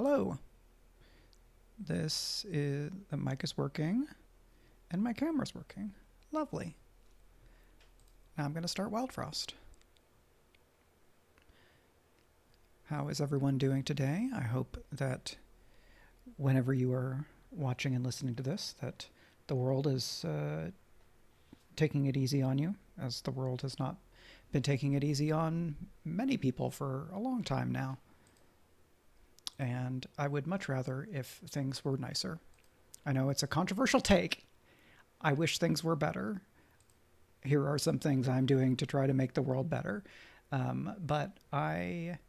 Hello. The mic is working and my camera's working. Lovely. Now I'm going to start Wildfrost. How is everyone doing today? I hope that whenever you are watching and listening to this, that the world is taking it easy on you, as the world has not been taking it easy on many people for a long time now. And I would much rather if things were nicer. I know it's a controversial take. I wish things were better. Here are some things I'm doing to try to make the world better. But I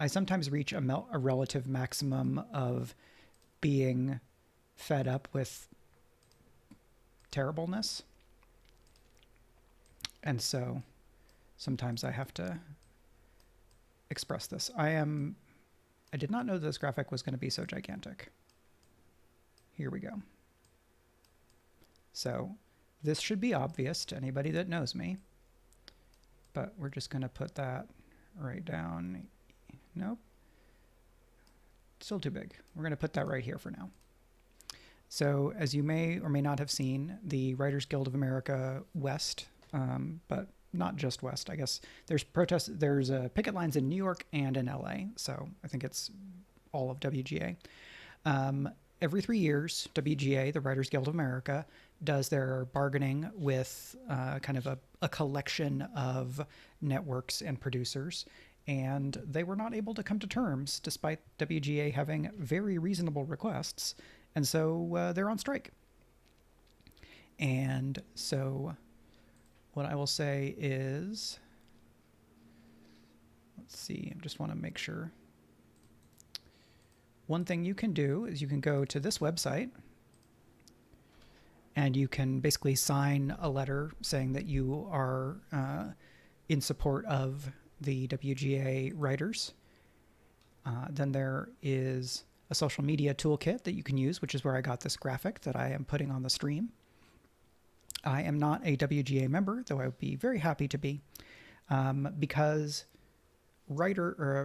sometimes reach a relative maximum of being fed up with terribleness. And so sometimes I have to express this. I did not know this graphic was going to be so gigantic. Here we go. So this should be obvious to anybody that knows me, but we're just going to put that right down. Nope. Still too big. We're going to put that right here for now. So as you may or may not have seen, the Writers Guild of America West, but not just West, I guess. There's protests. There's picket lines in New York and in LA. So I think it's all of WGA. Every 3 years, WGA, the Writers Guild of America, does their bargaining with kind of a collection of networks and producers. And they were not able to come to terms despite WGA having very reasonable requests. And so they're on strike. And so what I will say is, let's see, I just want to make sure. One thing you can do is you can go to this website and you can basically sign a letter saying that you are in support of the WGA writers. Then there is a social media toolkit that you can use, which is where I got this graphic that I am putting on the stream. I am not a WGA member, though I would be very happy to be, because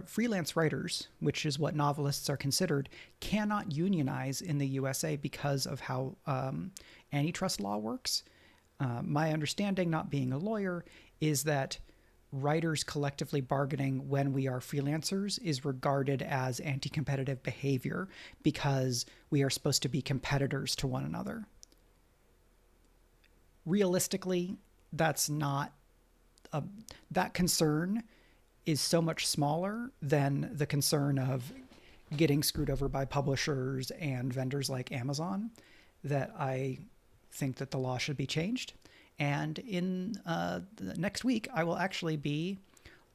freelance writers, which is what novelists are considered, cannot unionize in the USA because of how antitrust law works. My understanding, not being a lawyer, is that writers collectively bargaining when we are freelancers is regarded as anti-competitive behavior because we are supposed to be competitors to one another. Realistically, that's not that concern is so much smaller than the concern of getting screwed over by publishers and vendors like Amazon that I think that the law should be changed. And in the next week, I will actually be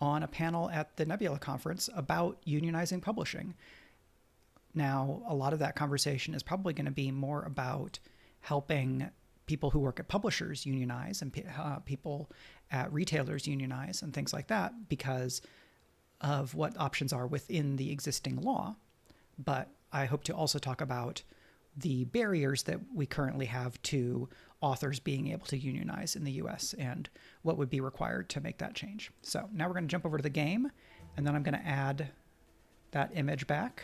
on a panel at the Nebula conference about unionizing publishing. Now, a lot of that conversation is probably going to be more about helping people who work at publishers unionize and people at retailers unionize and things like that because of what options are within the existing law. But I hope to also talk about the barriers that we currently have to authors being able to unionize in the US and what would be required to make that change. So now we're going to jump over to the game, and then I'm going to add that image back.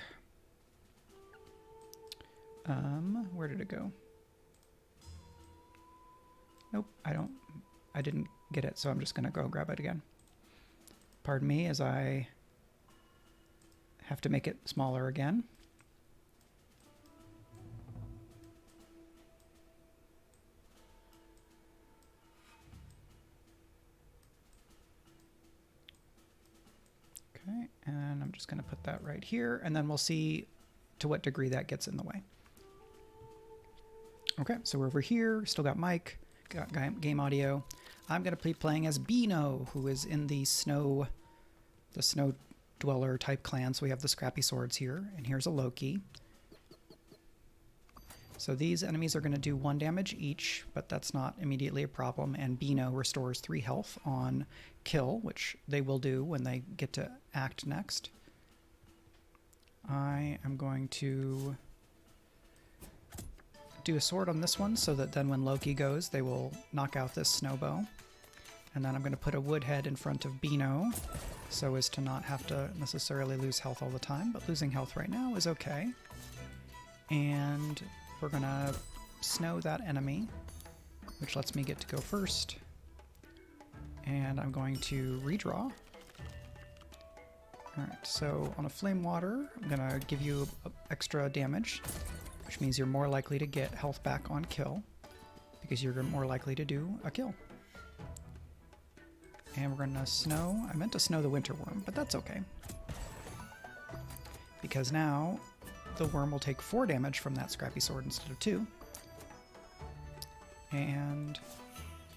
Where did it go? Nope, I didn't get it, so I'm just going to go grab it again. Pardon me as I have to make it smaller again. Okay, and I'm just going to put that right here, and then we'll see to what degree that gets in the way. Okay, so we're over here, still got mic. Got game audio. I'm going to be playing as Beano, who is in the snow dweller type clan. So we have the scrappy swords here, and here's a Loki. So these enemies are going to do 1 damage each, but that's not immediately a problem. And Beano restores 3 health on kill, which they will do when they get to act next. I am going to do a sword on this one so that then when Loki goes, they will knock out this snow bow. And then I'm going to put a woodhead in front of Beano so as to not have to necessarily lose health all the time, but losing health right now is okay. And we're going to snow that enemy, which lets me get to go first. And I'm going to redraw. Alright, so on a Flame Water, I'm going to give you extra damage, which means you're more likely to get health back on kill, because you're more likely to do a kill. And we're going to snow. I meant to snow the Winter Worm, but that's okay. Because now the worm will take 4 damage from that Scrappy Sword instead of 2. And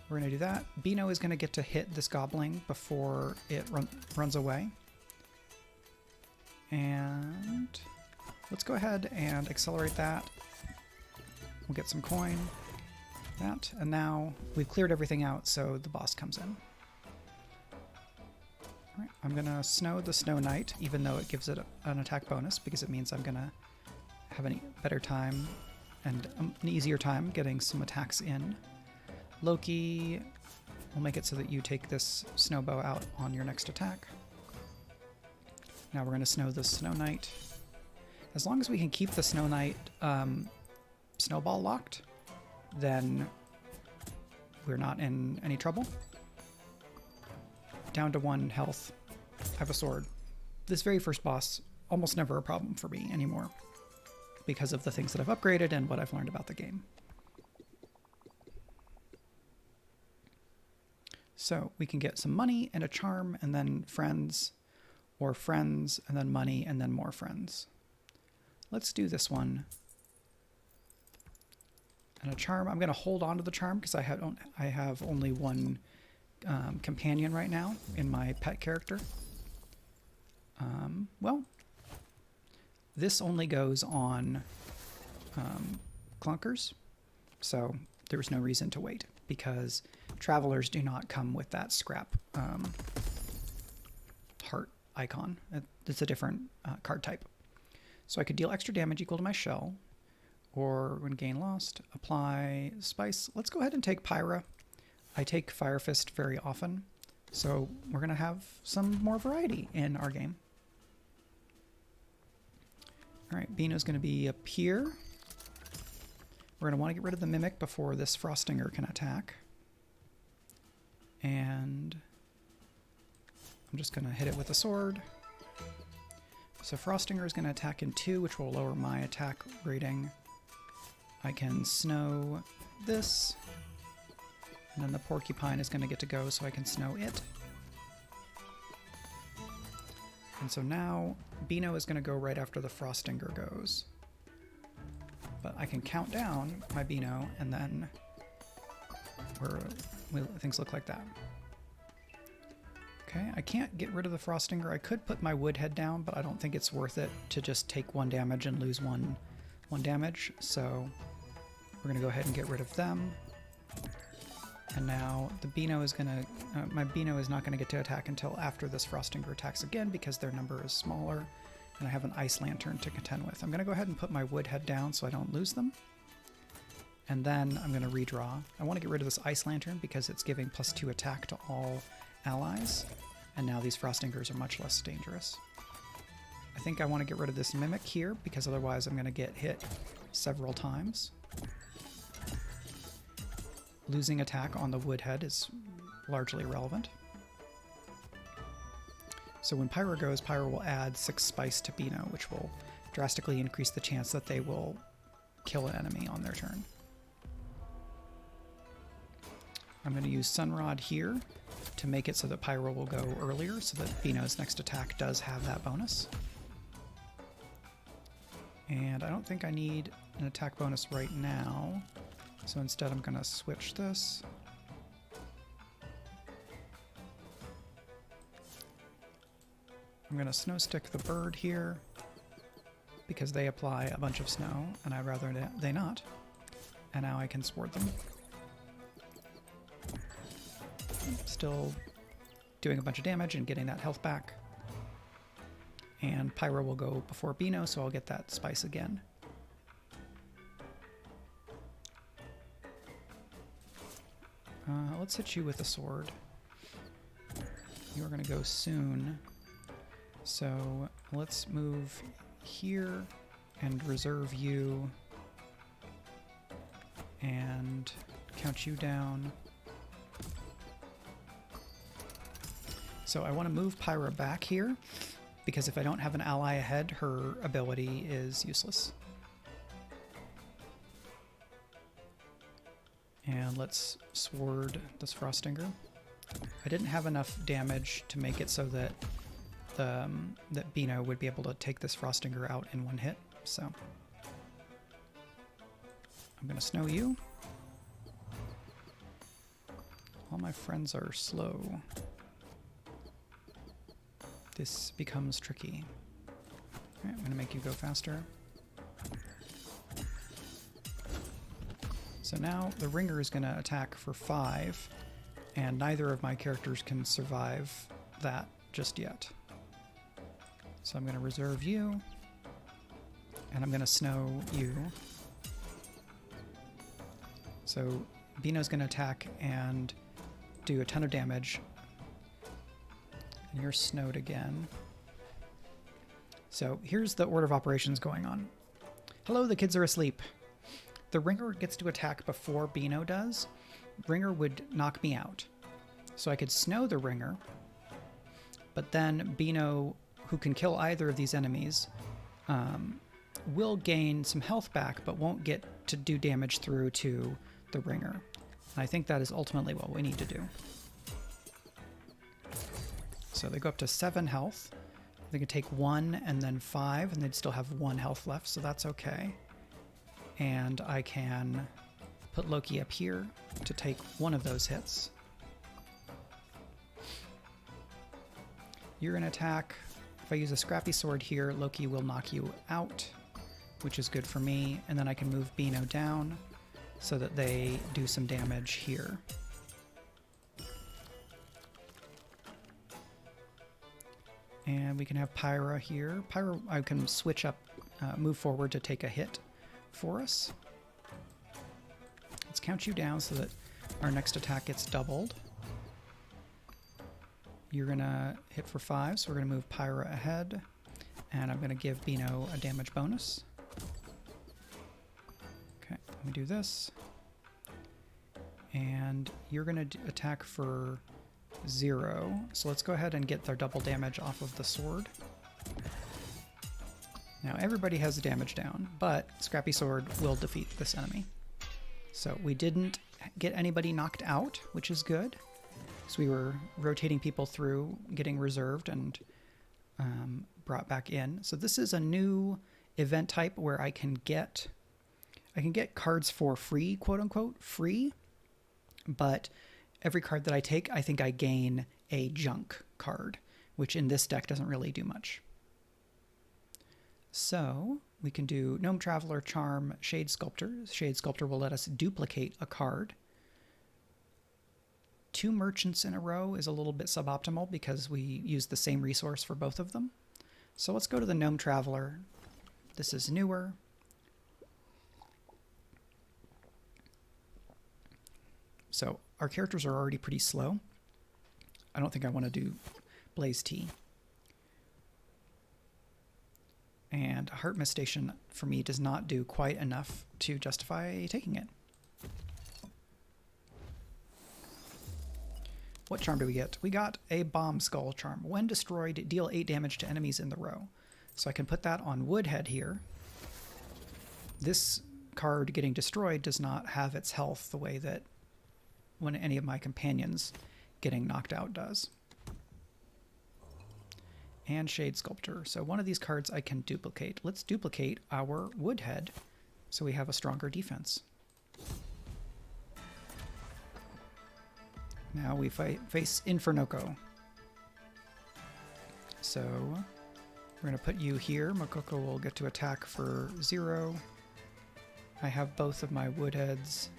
we're going to do that. Beano is going to get to hit this Goblin before it runs away. And let's go ahead and accelerate that. We'll get some coin. That. And now we've cleared everything out, so the boss comes in. Alright, I'm going to snow the Snow Knight, even though it gives it an attack bonus, because it means I'm going to have a better time and an easier time getting some attacks in. Loki will make it so that you take this Snowbow out on your next attack. Now we're going to snow the Snow Knight. As long as we can keep the Snow Knight snowball locked, then we're not in any trouble. Down to 1 health. I have a sword. This very first boss, almost never a problem for me anymore, because of the things that I've upgraded and what I've learned about the game. So we can get some money and a charm, and then friends, or friends, and then money, and then more friends. Let's do this one. And a charm. I'm going to hold on to the charm because I have only 1 companion right now in my pet character. Well, this only goes on clunkers, so there was no reason to wait, because travelers do not come with that scrap heart icon. It's a different card type. So I could deal extra damage equal to my shell, or when gain lost, apply spice. Let's go ahead and take Pyra. I take Fire Fist very often, so we're going to have some more variety in our game. Alright, Beano's going to be up here. We're going to want to get rid of the Mimic before this Frostinger can attack. And I'm just going to hit it with a sword. So Frostinger is going to attack in 2, which will lower my attack rating. I can snow this. And then the Porcupine is going to get to go, so I can snow it. And so now Beano is going to go right after the Frostinger goes. But I can count down my Beano, and then things look like that. Okay, I can't get rid of the Frostinger. I could put my Woodhead down, but I don't think it's worth it to just take 1 damage and lose one damage. So we're going to go ahead and get rid of them. And now the Beano is going to... my Beano is not going to get to attack until after this Frostinger attacks again, because their number is smaller, and I have an Ice Lantern to contend with. I'm going to go ahead and put my Woodhead down so I don't lose them. And then I'm going to redraw. I want to get rid of this Ice Lantern because it's giving +2 attack to all allies, and now these Frostingers are much less dangerous. I think I want to get rid of this Mimic here, because otherwise I'm going to get hit several times. Losing attack on the Woodhead is largely irrelevant. So when Pyra goes, Pyra will add 6 spice to Beano, which will drastically increase the chance that they will kill an enemy on their turn. I'm going to use Sunrod here to make it so that Pyra will go earlier, so that Beano's next attack does have that bonus. And I don't think I need an attack bonus right now, so instead I'm going to switch this. I'm going to snow stick the bird here, because they apply a bunch of snow, and I'd rather they not. And now I can sword them. Still doing a bunch of damage and getting that health back. And Pyra will go before Beano, so I'll get that spice again. Let's hit you with a sword. You are going to go soon. So let's move here and reserve you and count you down. So I want to move Pyra back here because if I don't have an ally ahead, her ability is useless. And let's sword this Frostinger. I didn't have enough damage to make it so that that Beano would be able to take this Frostinger out in one hit, so I'm gonna snow you. All my friends are slow. This becomes tricky. Alright, I'm gonna make you go faster. So now the Ringer is gonna attack for 5, and neither of my characters can survive that just yet. So I'm going to reserve you, and I'm going to snow you. So Beano's going to attack and do a ton of damage. And you're snowed again. So here's the order of operations going on. Hello, the kids are asleep. The Ringer gets to attack before Beano does. Ringer would knock me out. So I could snow the Ringer, but then Beano, who can kill either of these enemies, will gain some health back, but won't get to do damage through to the Ringer. And I think that is ultimately what we need to do. So they go up to 7 health. They can take 1 and then 5, and they'd still have 1 health left, so that's okay. And I can put Loki up here to take 1 of those hits. You're going to attack. If I use a scrappy sword here, Loki will knock you out, which is good for me. And then I can move Beano down so that they do some damage here. And we can have Pyra here. Pyra, I can switch up, move forward to take a hit for us. Let's count you down so that our next attack gets doubled. You're going to hit for 5, so we're going to move Pyra ahead. And I'm going to give Beano a damage bonus. Okay, let me do this. And you're going to attack for 0. So let's go ahead and get their double damage off of the sword. Now everybody has the damage down, but Scrappy Sword will defeat this enemy. So we didn't get anybody knocked out, which is good. So we were rotating people through, getting reserved and brought back in. So this is a new event type where I can get cards for free, quote unquote, free. But every card that I take, I think I gain a junk card, which in this deck doesn't really do much. So we can do Gnome Traveler, Charm, Shade Sculptor. Shade Sculptor will let us duplicate a card. 2 merchants in a row is a little bit suboptimal because we use the same resource for both of them. So let's go to the Gnome Traveler. This is newer. So our characters are already pretty slow. I don't think I want to do Blaze Tea. And Heart Mist Station for me does not do quite enough to justify taking it. What charm do we get? We got a Bomb Skull charm. When destroyed, deal 8 damage to enemies in the row. So I can put that on Woodhead here. This card getting destroyed does not have its health the way that when any of my companions getting knocked out does. And Shade Sculptor. So one of these cards I can duplicate. Let's duplicate our Woodhead so we have a stronger defense. Now we face Infernoco. So we're going to put you here. Makoko will get to attack for 0. I have both of my Woodheads.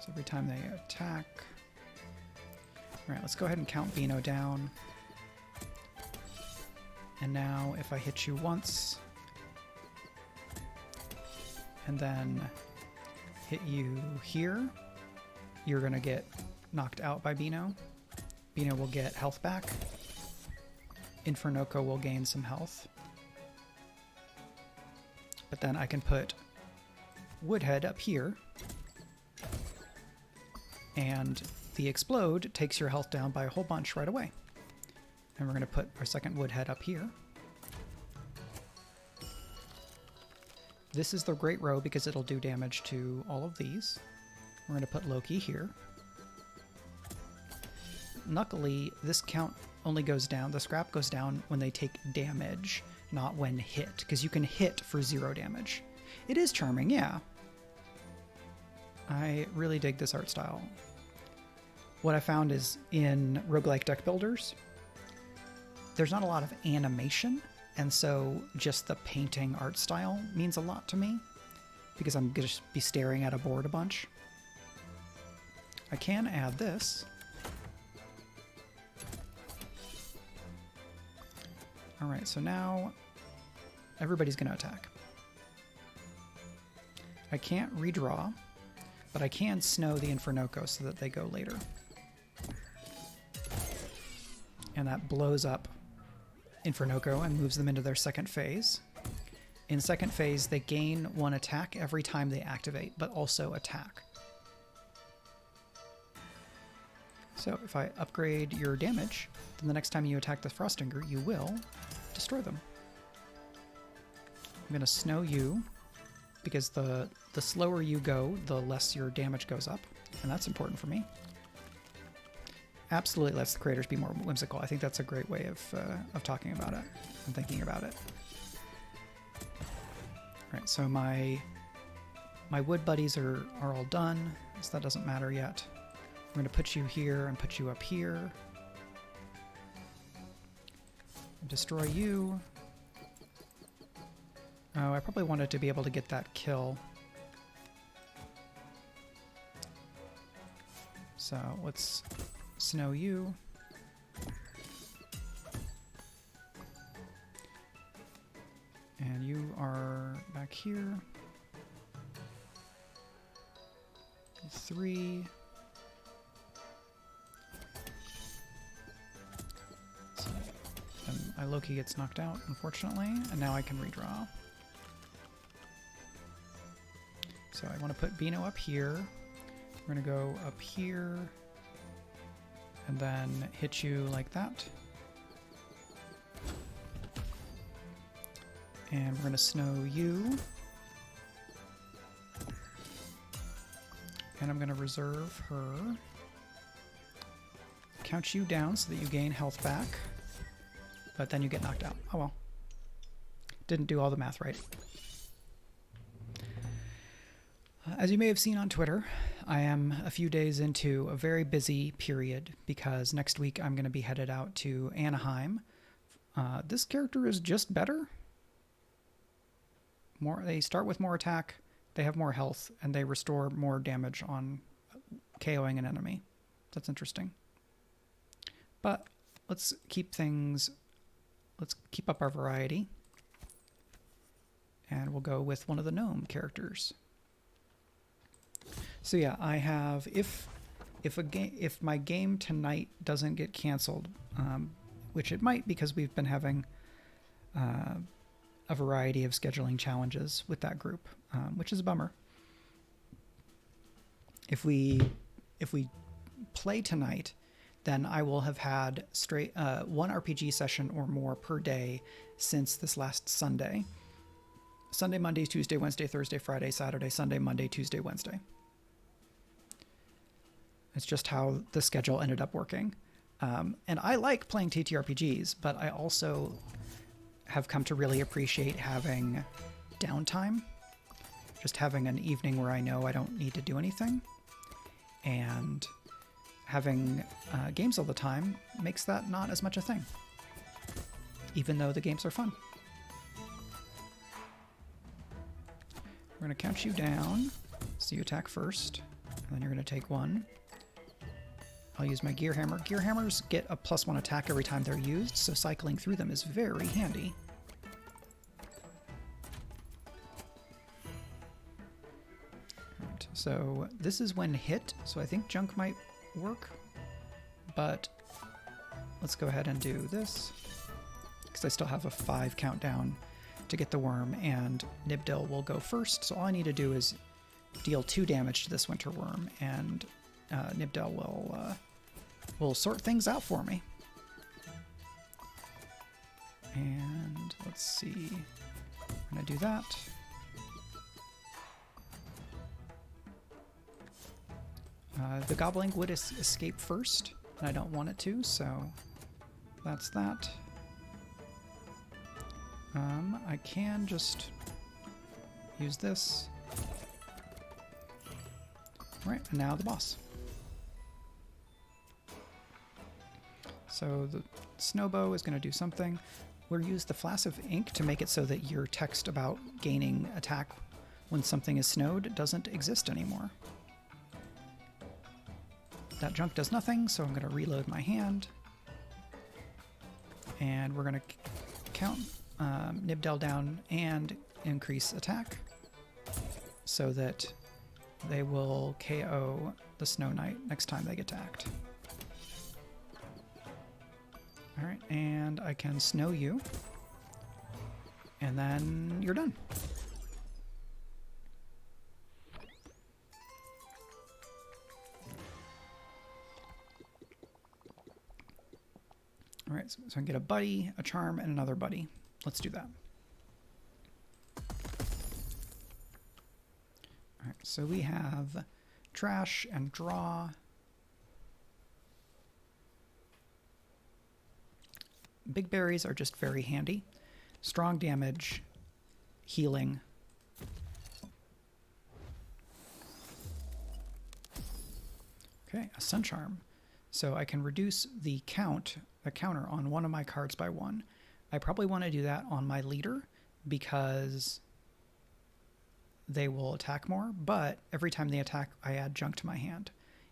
So every time they attack... Alright, let's go ahead and count Beano down. And now if I hit you once, and then hit you here, you're going to get knocked out by Bino. Bino will get health back. Infernoco will gain some health. But then I can put Woodhead up here. And the Explode takes your health down by a whole bunch right away. And we're going to put our second Woodhead up here. This is the Great Row because it'll do damage to all of these. We're going to put Loki here. Luckily, this count only goes down, the scrap goes down when they take damage, not when hit, because you can hit for 0 damage. It is charming, yeah. I really dig this art style. What I found is in roguelike deck builders, there's not a lot of animation, and so just the painting art style means a lot to me, because I'm going to be staring at a board a bunch. I can add this. Alright, so now everybody's going to attack. I can't redraw, but I can snow the Infernoco so that they go later. And that blows up Infernoco and moves them into their second phase. In second phase, they gain 1 attack every time they activate, but also attack. So if I upgrade your damage, then the next time you attack the Frostinger, you will destroy them. I'm going to snow you, because the slower you go, the less your damage goes up, and that's important for me. Absolutely lets the creators be more whimsical. I think that's a great way of talking about it and thinking about it. All right, so my wood buddies are all done, so that doesn't matter yet. I'm going to put you here and put you up here. Destroy you. Oh, I probably wanted to be able to get that kill. So let's snow you. And you are back here. 3. My Loki gets knocked out, unfortunately, and now I can redraw. So I want to put Bino up here. We're going to go up here, and then hit you like that. And we're going to snow you. And I'm going to reserve her. Count you down so that you gain health back. But then you get knocked out. Oh well. Didn't do all the math right. As you may have seen on Twitter, I am a few days into a very busy period because next week I'm going to be headed out to Anaheim. This character is just better. They start with more attack, they have more health, and they restore more damage on KOing an enemy. That's interesting. But let's keep up our variety. And we'll go with one of the gnome characters. So yeah, I have, if my game tonight doesn't get canceled, which it might because we've been having a variety of scheduling challenges with that group, which is a bummer. If we play tonight, then I will have had straight 1 RPG session or more per day since this last Sunday. Sunday, Monday, Tuesday, Wednesday, Thursday, Friday, Saturday, Sunday, Monday, Tuesday, Wednesday. It's just how the schedule ended up working. And I like playing TTRPGs, but I also have come to really appreciate having downtime. Just having an evening where I know I don't need to do anything. And having games all the time makes that not as much a thing, even though the games are fun. We're going to count you down, so you attack first, and then you're going to take 1. I'll use my Gear Hammer. Gear Hammers get a +1 attack every time they're used, so cycling through them is very handy. Right, so this is when hit, so I think Junk might work, but let's go ahead and do this because I still have a 5 countdown to get the worm, and Nibdil will go first. So all I need to do is deal 2 damage to this winter worm, and Nibdil will sort things out for me. And let's see, I'm gonna do that. The gobbling would escape first, and I don't want it to, so that's that. I can just use this. Right, and now the boss. So the snowbow is going to do something. We'll use the flask of ink to make it so that your text about gaining attack when something is snowed doesn't exist anymore. That junk does nothing, so I'm going to reload my hand. And we're going to count Nibdil down and increase attack so that they will KO the Snow Knight next time they get attacked. Alright, and I can snow you. And then you're done. Alright, so I can get a buddy, a charm, and another buddy. Let's do that. Alright, so we have trash and draw. Big berries are just very handy. Strong damage, healing. Okay, a sun charm. So I can reduce the counter on one of my cards by 1. I probably want to do that on my leader because they will attack more, but every time they attack, I add junk to my hand.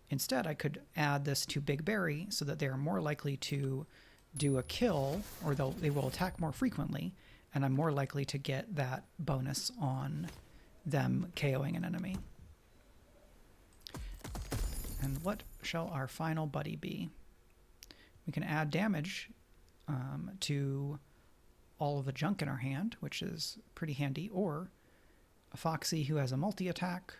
Instead, I could add this to Big Berry so that they are more likely to do a kill, or they will attack more frequently, and I'm more likely to get that bonus on them KOing an enemy. And what shall our final buddy be? We can add damage to all of the junk in our hand, which is pretty handy, or a Foxy who has a multi-attack.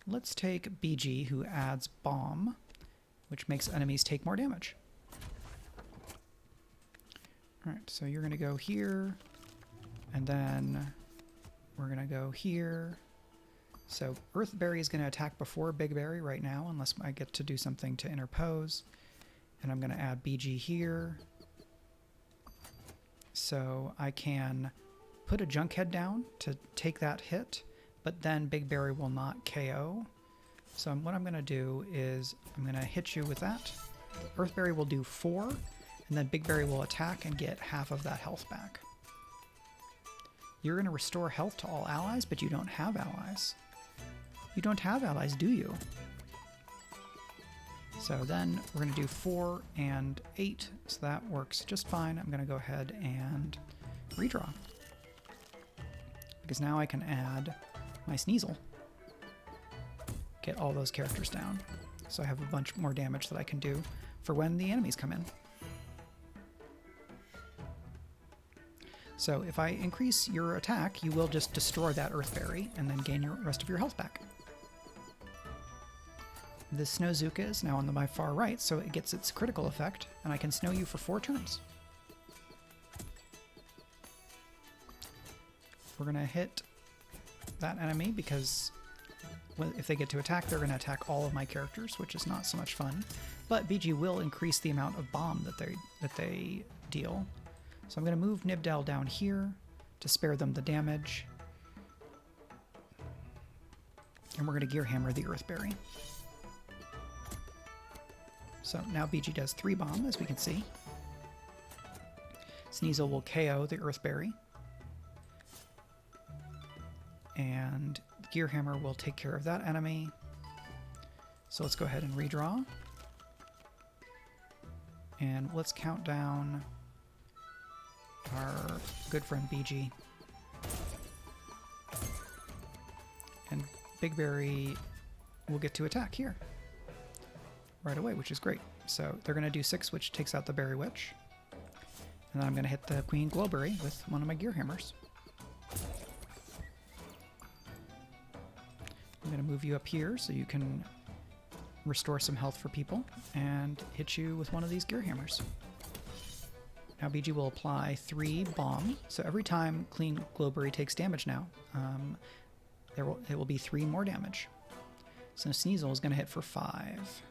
Let's take BG, who adds Bomb, which makes enemies take more damage. Alright, so you're going to go here, and then we're going to go here. So Earthberry is going to attack before Big Berry right now, unless I get to do something to interpose. And I'm going to add BG here. So I can put a junk head down to take that hit, but then Big Berry will not KO. So what I'm going to do is I'm going to hit you with that. Earthberry will do 4, and then Big Berry will attack and get half of that health back. You're going to restore health to all allies, but you don't have allies. You don't have allies, do you? So then we're going to do 4 and 8, so that works just fine. I'm going to go ahead and redraw, because now I can add my Sneasel. Get all those characters down. So I have a bunch more damage that I can do for when the enemies come in. So if I increase your attack, you will just destroy that Earthberry and then gain your rest of your health back. The Snowzuka is now on my far right, so it gets its critical effect, and I can snow you for 4 turns. We're going to hit that enemy because if they get to attack, they're going to attack all of my characters, which is not so much fun. But BG will increase the amount of bomb that they deal. So I'm going to move Nibdil down here to spare them the damage. And we're going to Gear Hammer the Earthberry. So now BG does 3 bomb, as we can see. Sneasel will KO the Earthberry. And Gear Hammer will take care of that enemy. So let's go ahead and redraw. And let's count down our good friend BG. And Big Berry will get to attack here. right away, which is great. So they're going to do 6, which takes out the Berry Witch. And then I'm going to hit the Queen Glowberry with one of my Gear Hammers. I'm going to move you up here so you can restore some health for people and hit you with one of these Gear Hammers. Now BG will apply 3 bomb, so every time Queen Glowberry takes damage now, it will be 3 more damage. So Sneasel is going to hit for 5.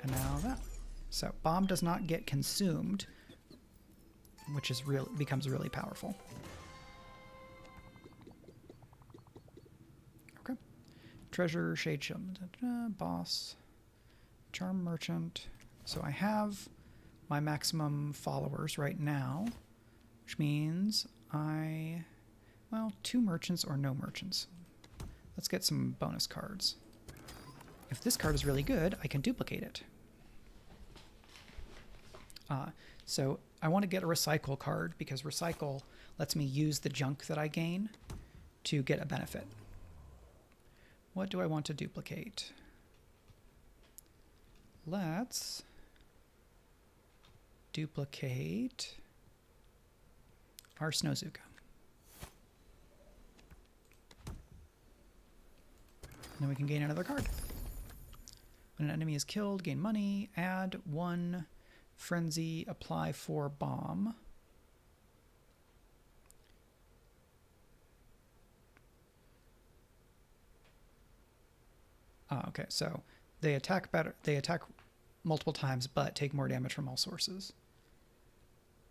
And now that. So bomb does not get consumed, which is becomes really powerful. Okay. Treasure, Shade Shield, Boss, Charm Merchant. So I have my maximum followers right now, which means well, 2 merchants or no merchants. Let's get some bonus cards. If this card is really good, I can duplicate it. So I want to get a recycle card because recycle lets me use the junk that I gain to get a benefit. What do I want to duplicate? Let's duplicate our Snowzuka. And then we can gain another card. When an enemy is killed, gain money, add 1 Frenzy, apply 4 bomb. Okay, so they attack better. They attack multiple times, but take more damage from all sources.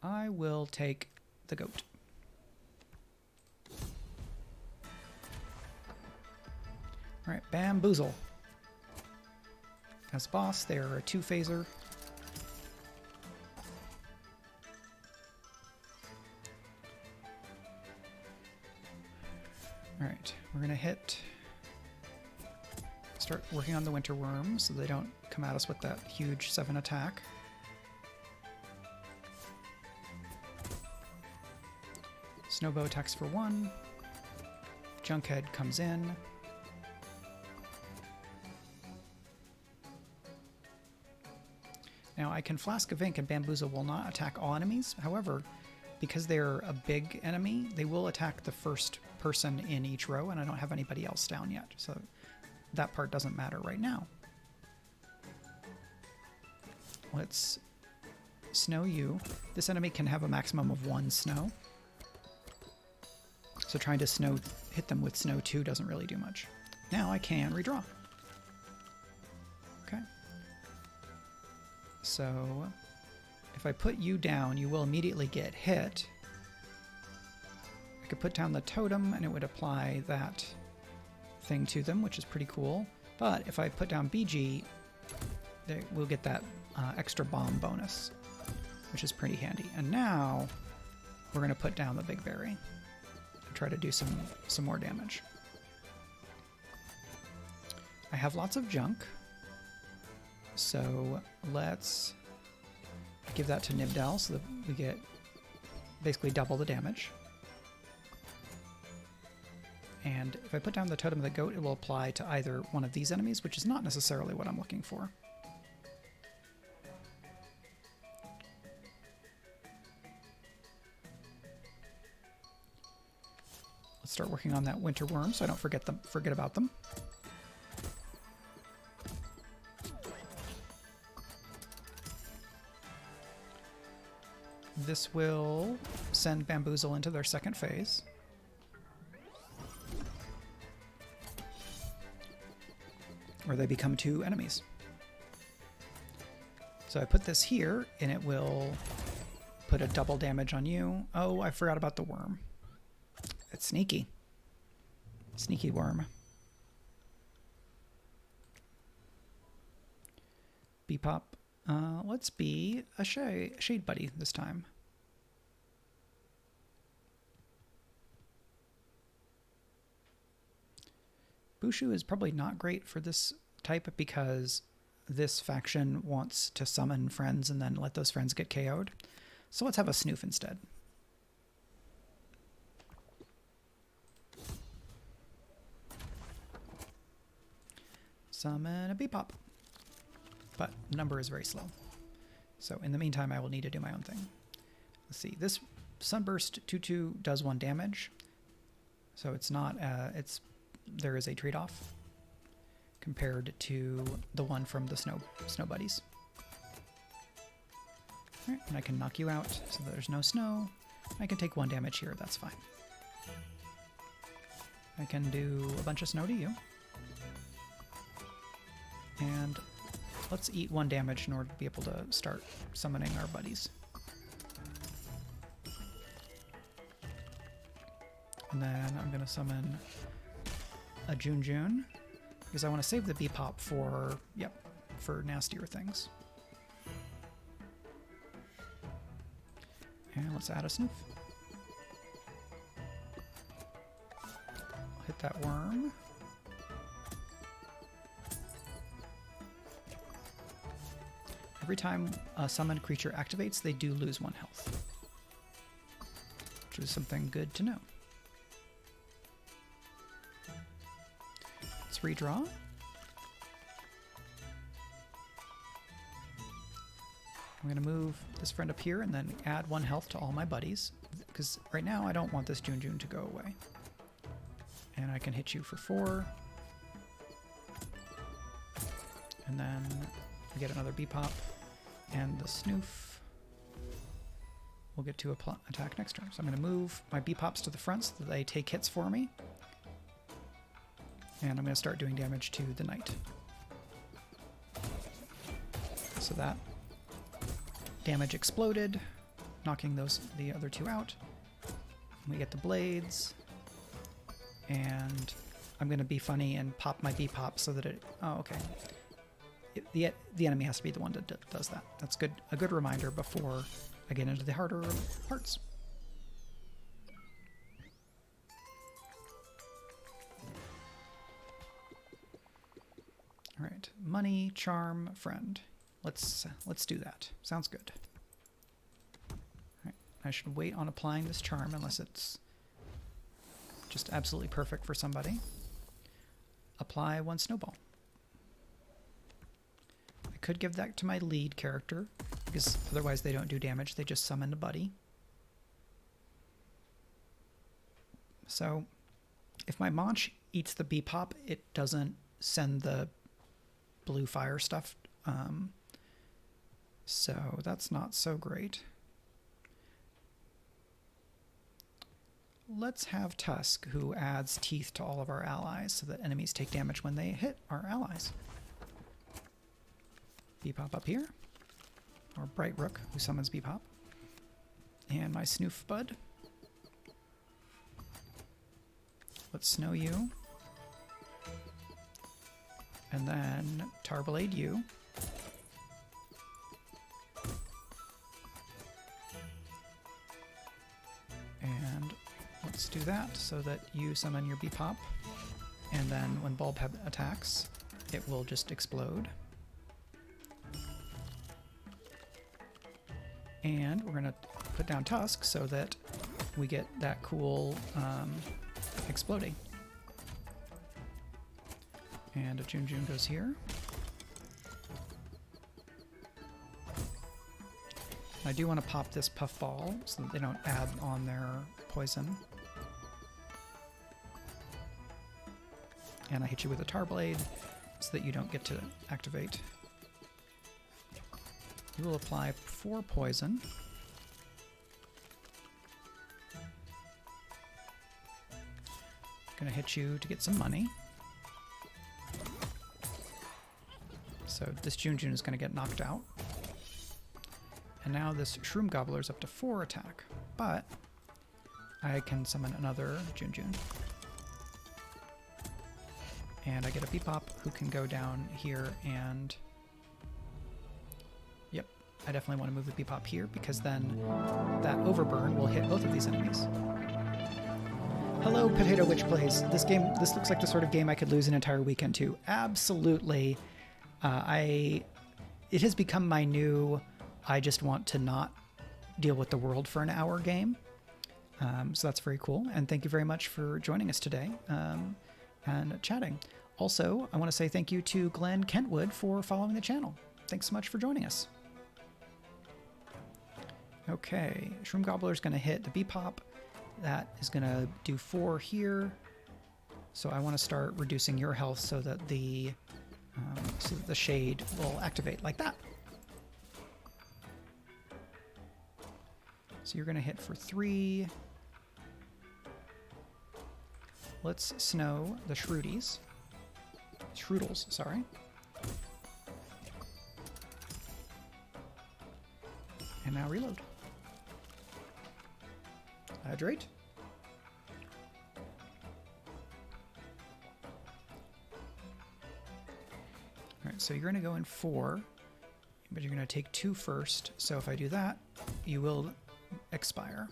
I will take the goat. All right, Bamboozle. As boss, they are a 2-phaser. All right, we're gonna start working on the Winter Worm so they don't come at us with that huge 7 attack. Snowbow attacks for 1. Junkhead comes in. Now I can Flask of Ink and Bamboozle will not attack all enemies. However, because they're a big enemy, they will attack the first person in each row, and I don't have anybody else down yet, so that part doesn't matter right now. Let's snow you. This enemy can have a maximum of 1 snow, so trying to hit them with snow 2 doesn't really do much. Now I can redraw. Okay. So if I put you down, you will immediately get hit. I could put down the totem and it would apply that thing to them, which is pretty cool. But if I put down BG, we'll get that extra bomb bonus, which is pretty handy. And now we're going to put down the Big Berry and try to do some more damage. I have lots of junk, so let's give that to Nibdal so that we get basically double the damage. And if I put down the Totem of the Goat, it will apply to either one of these enemies, which is not necessarily what I'm looking for. Let's start working on that Winter Worm so I don't forget about them. This will send Bamboozle into their second phase. Or they become 2 enemies. So I put this here, and it will put a double damage on you. Oh, I forgot about the worm. It's sneaky. Sneaky worm. Bebop. Let's be a Shade Buddy this time. Bushu is probably not great for this type because this faction wants to summon friends and then let those friends get KO'd. So let's have a Snoof instead. summon a Bebop. But number is very slow. So in the meantime, I will need to do my own thing. Let's see. This Sunburst 2/2 does 1 damage. So it's not, there is a trade-off compared to the one from the Snow Buddies. All right, and I can knock you out so that there's no snow. I can take 1 damage here, that's fine. I can do a bunch of snow to you. And let's eat 1 damage in order to be able to start summoning our buddies. And then I'm going to summon a Jun, because I want to save the Bebop for, for nastier things. And let's add a Snoof. I'll hit that worm. Every time a summoned creature activates, they do lose 1 health, which is something good to know. Let's redraw. I'm going to move this friend up here and then add 1 health to all my buddies, because right now I don't want this Jun to go away. And I can hit you for 4. And then I get another Bebop. And the Snoof will get to attack next turn. So I'm going to move my Bepops to the front so that they take hits for me. And I'm going to start doing damage to the Knight. So that damage exploded, knocking the other 2 out. We get the blades. And I'm going to be funny and pop my Bebop so that it... Oh, okay. The enemy has to be the one that does that. That's good. A good reminder before I get into the harder parts. All right, money, charm, friend. Let's do that. Sounds good. All right, I should wait on applying this charm unless it's just absolutely perfect for somebody. Apply 1 snowball. I could give that to my lead character, because otherwise they don't do damage, they just summon a buddy. So if my Monch eats the Bebop, it doesn't send the blue fire stuff, so that's not so great. Let's have Tusk, who adds teeth to all of our allies so that enemies take damage when they hit our allies. Bebop up here, or Bright Rook, who summons Bebop, and my Snoof Bud. Let's snow you, and then Tarblade you. And let's do that so that you summon your Bebop, and then when Bulbhead attacks, it will just explode. And we're going to put down Tusk so that we get that cool exploding. And a Jun goes here. I do want to pop this puffball so that they don't add on their poison. And I hit you with a Tarblade so that you don't get to activate. You will apply 4 poison. Gonna hit you to get some money. So this Jun is gonna get knocked out. And now this Shroom Gobbler is up to 4 attack, but I can summon another Jun. And I get a Bebop who can go down here and... Yep, I definitely want to move the Bebop here because then that Overburn will hit both of these enemies. Hello, Potato Witch Plays. This looks like the sort of game I could lose an entire weekend to. Absolutely. It has become my new, I just want to not deal with the world for an hour game. So that's very cool. And thank you very much for joining us today and chatting. Also, I want to say thank you to Glenn Kentwood for following the channel. Thanks so much for joining us. Okay, Shroom Gobbler's going to hit the Bebop. That is going to do 4 here. So I want to start reducing your health so that the shade will activate like that. So you're going to hit for 3. Let's snow the Shroodles, sorry. And now reload. Hydrate. Alright, so you're going to go in 4, but you're going to take 2 first. So if I do that, you will expire.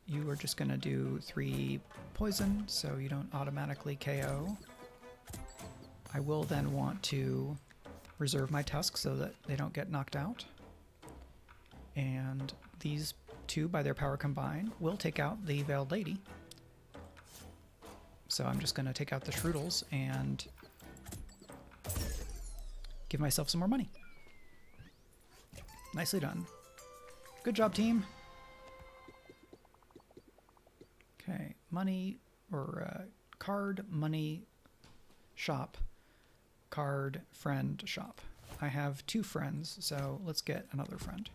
You are just going to do 3 poison, so you don't automatically KO. I will then want to reserve my Tusk so that they don't get knocked out. And these 2, by their power combined, will take out the Veiled Lady. So I'm just going to take out the Shroodles and give myself some more money. Nicely done. Good job, team. Okay, money, or card, money, shop, card, friend, shop. I have 2 friends, so let's get another friend.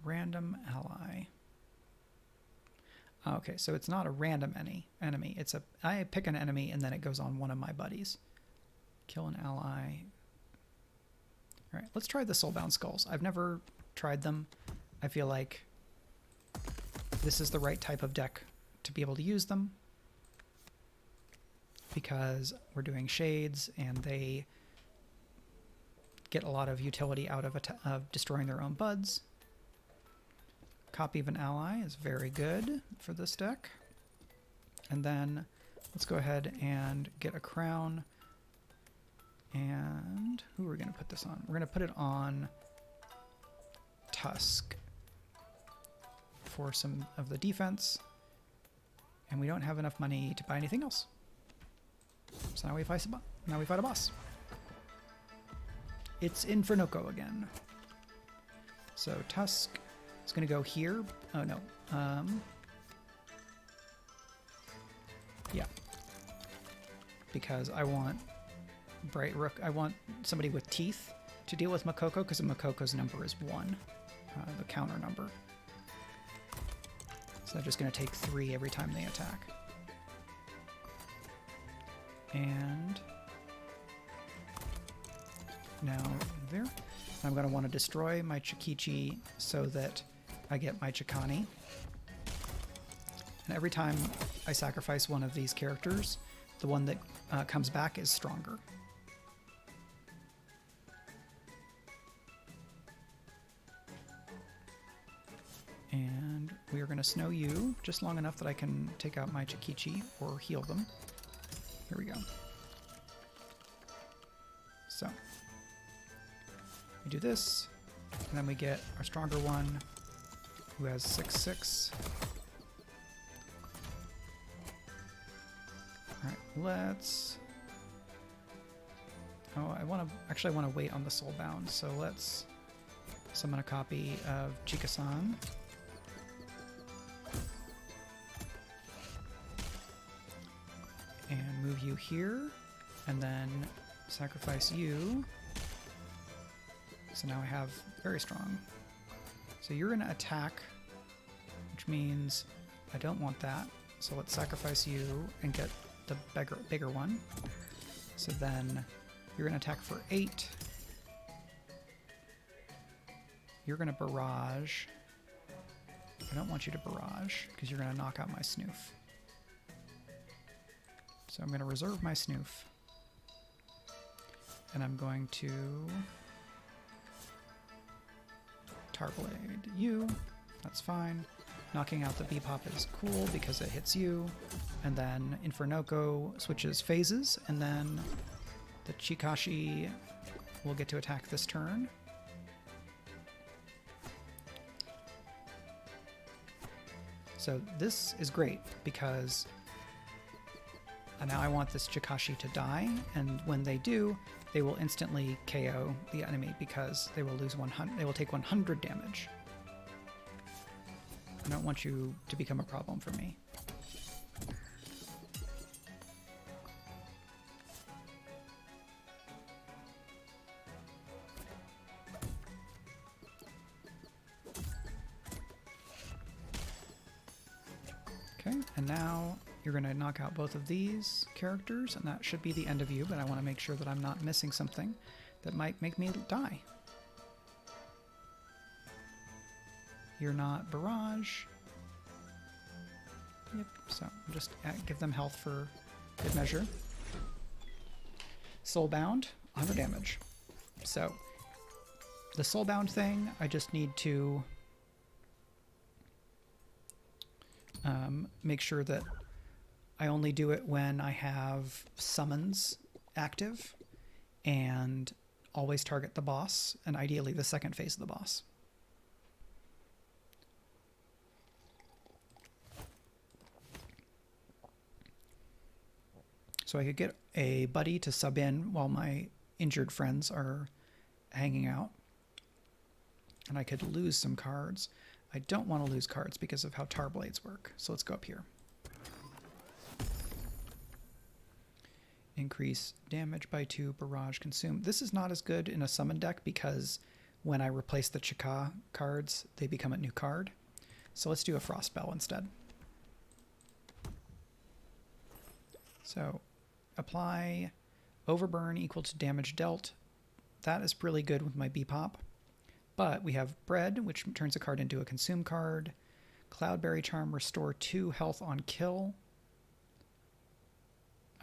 Random ally. Okay, so it's not a random enemy. It's I pick an enemy and then it goes on one of my buddies. Kill an ally. All right, let's try the Soulbound Skulls. I've never tried them. I feel like this is the right type of deck to be able to use them because we're doing shades and they get a lot of utility out of destroying their own buds. Copy of an ally is very good for this deck. And then let's go ahead and get a crown. And who are we going to put this on? We're going to put it on Tusk for some of the defense. And we don't have enough money to buy anything else. So now we fight a boss. It's Infernoco again. So Tusk is going to go here. Oh no. Yeah. Because I want Bright Rook. I want somebody with teeth to deal with Makoko because Makoko's number is 1, the counter number. So they're just going to take 3 every time they attack. And now there. I'm going to want to destroy my Chikichi so that I get my Chikani. And every time I sacrifice one of these characters, the one that comes back is stronger. And we are going to snow you just long enough that I can take out my Chikichi or heal them. Here we go. So we do this, and then we get our stronger one who has 6/6. All right, let's. Oh, I want to wait on the Soulbound, so let's summon a copy of Chika-san. And move you here, and then sacrifice you. So now I have very strong. So you're going to attack, which means I don't want that. So let's sacrifice you and get the bigger one. So then you're going to attack for 8. You're going to barrage. I don't want you to barrage because you're going to knock out my Snoof. So I'm going to reserve my Snoof. And I'm going to Tarblade you. That's fine. Knocking out the Bebop is cool because it hits you. And then Infernoco switches phases. And then the Chikashi will get to attack this turn. So this is great because now I want this Chikashi to die, and when they do, they will instantly KO the enemy because they will lose 100. They will take 100 damage. I don't want you to become a problem for me. Okay, and now you're going to knock out both of these characters, and that should be the end of you, but I want to make sure that I'm not missing something that might make me die. You're not Barrage. Yep, so just give them health for good measure. Soulbound, 100 damage. So the Soulbound thing, I just need to make sure that I only do it when I have summons active and always target the boss, and ideally the second phase of the boss. So I could get a buddy to sub in while my injured friends are hanging out. And I could lose some cards. I don't want to lose cards because of how tar blades work. So let's go up here. Increase damage by 2, barrage, consume. This is not as good in a summon deck because when I replace the Chika cards, they become a new card. So let's do a Frost Bell instead. So apply overburn equal to damage dealt. That is really good with my Bebop. But we have Bread, which turns a card into a consume card. Cloudberry Charm, restore 2 health on kill.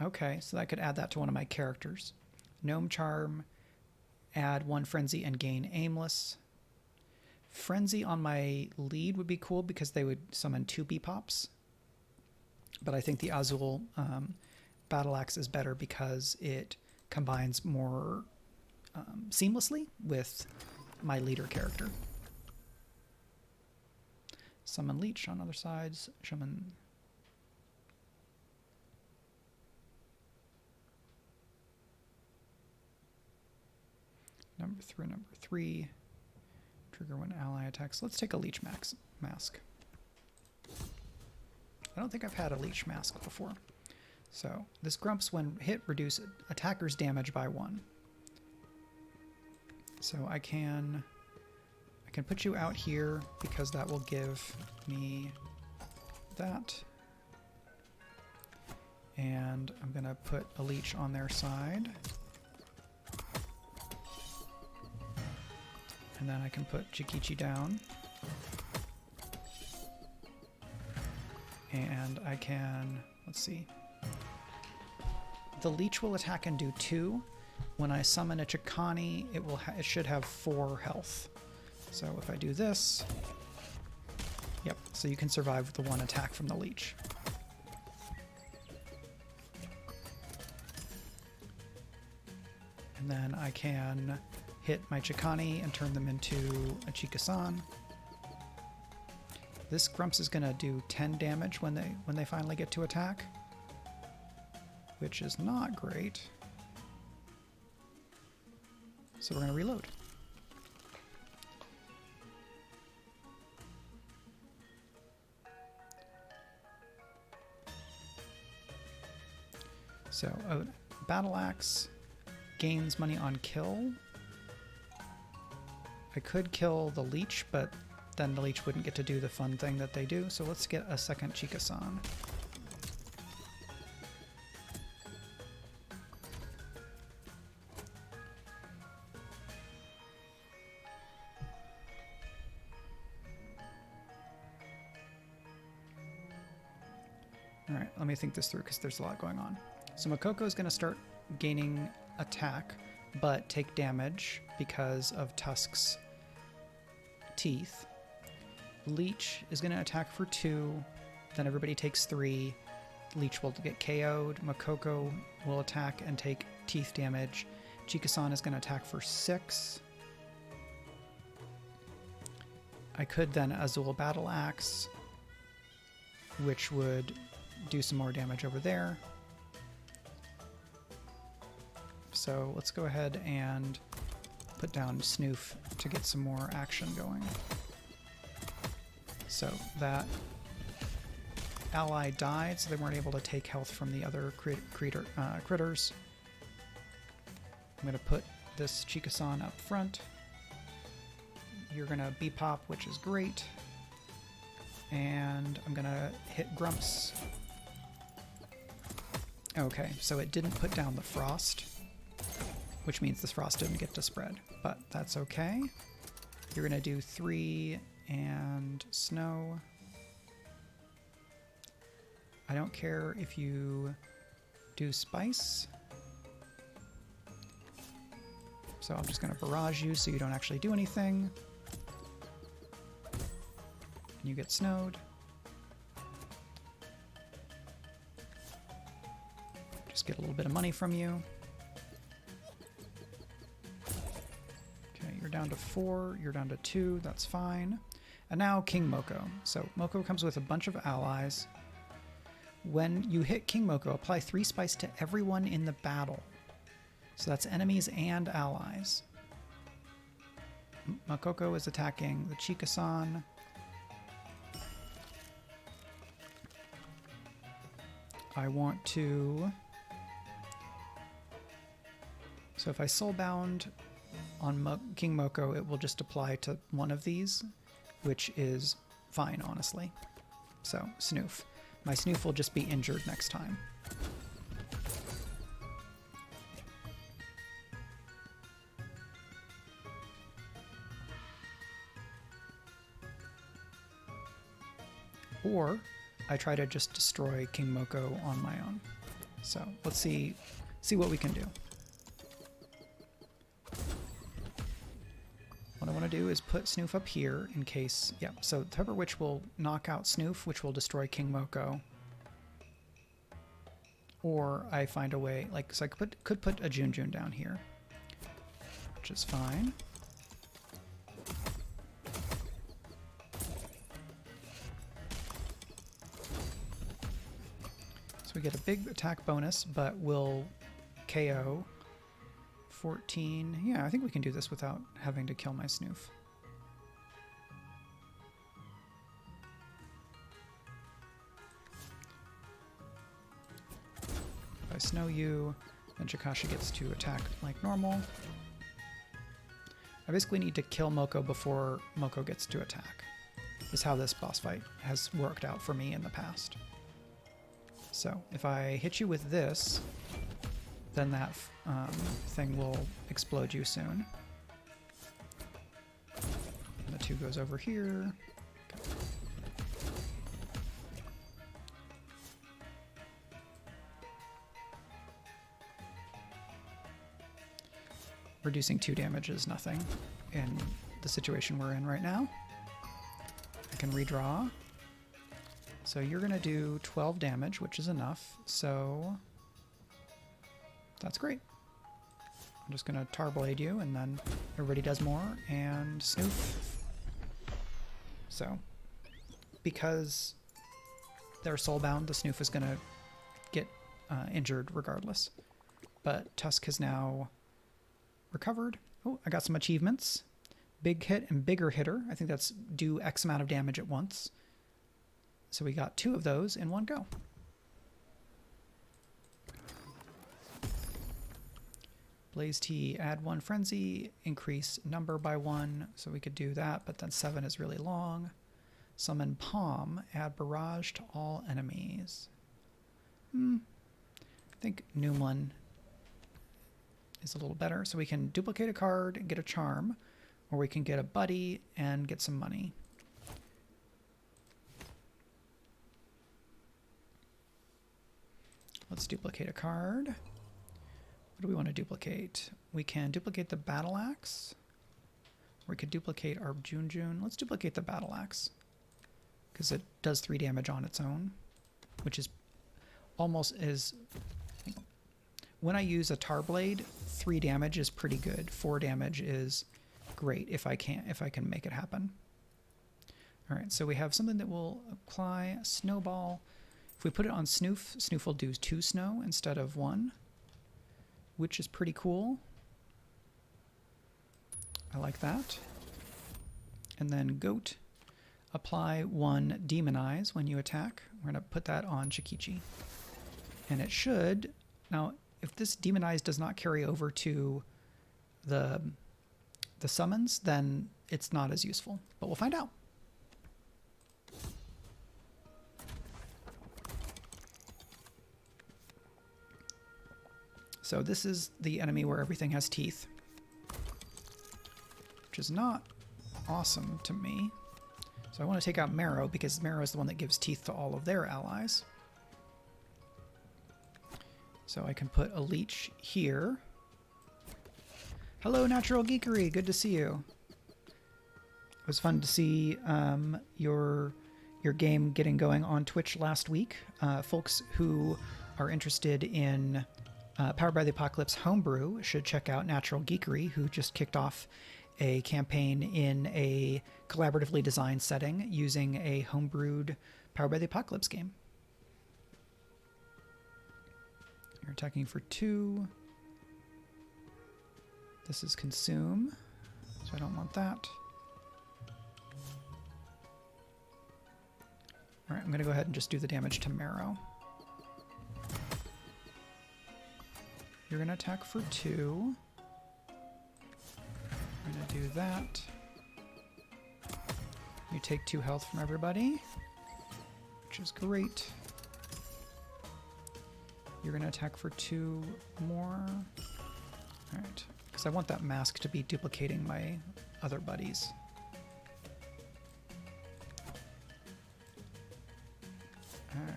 Okay, so I could add that to one of my characters. Gnome Charm, add 1 Frenzy and gain Aimless. Frenzy on my lead would be cool because they would summon 2 Bepops. But I think the Azul Battle Axe is better because it combines more seamlessly with my leader character. Summon Leech on other sides. Summon... Number 3. Trigger when ally attacks. Let's take a Leech Mask. I don't think I've had a Leech Mask before. So this Grumps, when hit, reduce attacker's damage by 1. So I can put you out here because that will give me that. And I'm going to put a Leech on their side. And then I can put Chikichi down. And I can, let's see. The Leech will attack and do 2. When I summon a Chikani, it should have 4 health. So if I do this, yep, so you can survive the 1 attack from the Leech. And then I can hit my Chikani and turn them into a Chika-san. This Grumps is going to do 10 damage when they finally get to attack, which is not great. So we're going to reload. So Battle Axe gains money on kill. I could kill the Leech, but then the Leech wouldn't get to do the fun thing that they do. So let's get a second Chika-san. All right, let me think this through because there's a lot going on. So Makoko is going to start gaining attack, but take damage because of Tusk's teeth. Leech is going to attack for 2, then everybody takes 3. Leech will get KO'd. Makoko will attack and take teeth damage. Chika-san is going to attack for 6. I could then Azul Battle Axe which would do some more damage over there. So let's go ahead and put down Snoof to get some more action going. So that ally died, so they weren't able to take health from the other critters. I'm going to put this Chikasan up front. You're going to Bebop, which is great. And I'm going to hit Grumps. Okay, so it didn't put down the Frost, which means the Frost didn't get to spread, but that's okay. You're going to do 3 and Snow. I don't care if you do Spice. So I'm just going to barrage you so you don't actually do anything. And you get snowed. Just get a little bit of money from you. Okay, you're down to 4, you're down to 2, that's fine. And now King Moko. So Moko comes with a bunch of allies. When you hit King Moko, apply 3 spice to everyone in the battle. So that's enemies and allies. Makoko is attacking the Chikasan. I want to... So if I soulbound on King Moko, it will just apply to one of these, which is fine, honestly. So, Snoof. My Snoof will just be injured next time. Or I try to just destroy King Moko on my own. So let's see what we can do. What I want to do is put Snoof up here in case... Yeah, so Pepper Witch will knock out Snoof, which will destroy King Moko. Or I find a way... Like, so I could put a Junjun down here, which is fine. So we get a big attack bonus, but we'll KO 14. Yeah, I think we can do this without having to kill my Snoof. If I snow you, then Chikashi gets to attack like normal. I basically need to kill Moko before Moko gets to attack, is how this boss fight has worked out for me in the past. So if I hit you with this, then that thing will explode you soon. And the 2 goes over here. Okay. Reducing 2 damage is nothing in the situation we're in right now. I can redraw. So you're going to do 12 damage, which is enough. So that's great. I'm just going to Tarblade you, and then everybody does more, and Snoof. So, because they're soulbound, the Snoof is going to get injured regardless. But Tusk has now recovered. Oh, I got some achievements. Big hit and bigger hitter. I think that's do X amount of damage at once. So we got 2 of those in one go. Blaze Tea, add 1 frenzy, increase number by 1, so we could do that, but then 7 is really long. Summon Palm, add barrage to all enemies. I think Noomlin is a little better, so we can duplicate a card and get a charm, or we can get a buddy and get some money. Let's duplicate a card. What do we want to duplicate? We can duplicate the Battle Axe. We could duplicate our Junjun. Let's duplicate the Battle Axe, because it does 3 damage on its own, which is almost as... When I use a Tarblade, 3 damage is pretty good. 4 damage is great if I can make it happen. All right, so we have something that will apply a snowball. If we put it on Snoof, Snoof will do 2 snow instead of 1, which is pretty cool. I like that. And then Goat, apply 1 demonize when you attack. We're going to put that on Chikichi. And it should, now if this demonize does not carry over to the summons, then it's not as useful, but we'll find out. So this is the enemy where everything has teeth, which is not awesome to me. So I want to take out Marrow because Marrow is the one that gives teeth to all of their allies. So I can put a leech here. Hello, Natural Geekery. Good to see you. It was fun to see your game getting going on Twitch last week. Folks who are interested in Powered by the Apocalypse homebrew should check out Natural Geekery, who just kicked off a campaign in a collaboratively designed setting using a homebrewed Powered by the Apocalypse game. You're attacking for 2. This is consume, so I don't want that. All right, I'm going to go ahead and just do the damage to Marrow. You're going to attack for 2. I'm going to do that. You take 2 health from everybody, which is great. You're going to attack for 2 more. All right, because I want that mask to be duplicating my other buddies.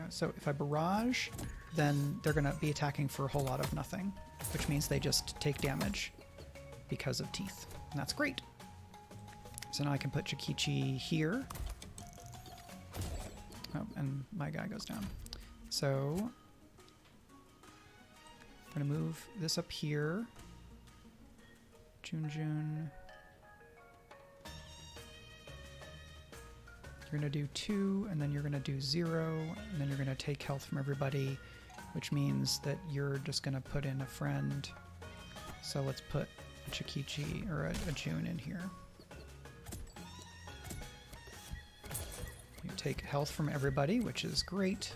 So if I barrage, then they're going to be attacking for a whole lot of nothing, which means they just take damage because of teeth. And that's great. So now I can put Chikichi here. Oh, and my guy goes down. So I'm going to move this up here. Jun. You're going to do 2, and then you're going to do 0, and then you're going to take health from everybody, which means that you're just going to put in a friend. So let's put a Chikichi or a Jun in here. You take health from everybody, which is great.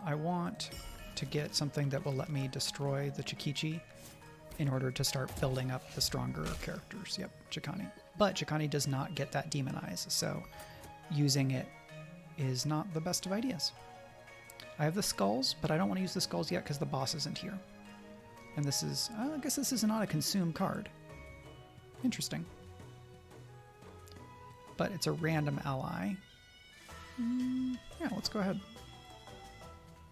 I want to get something that will let me destroy the Chikichi in order to start building up the stronger characters. Yep, Chikani. But Chikani does not get that demonize, so using it is not the best of ideas. I have the skulls, but I don't want to use the skulls yet because the boss isn't here. And this is, I guess this is not a consume card. Interesting. But it's a random ally. Yeah, let's go ahead.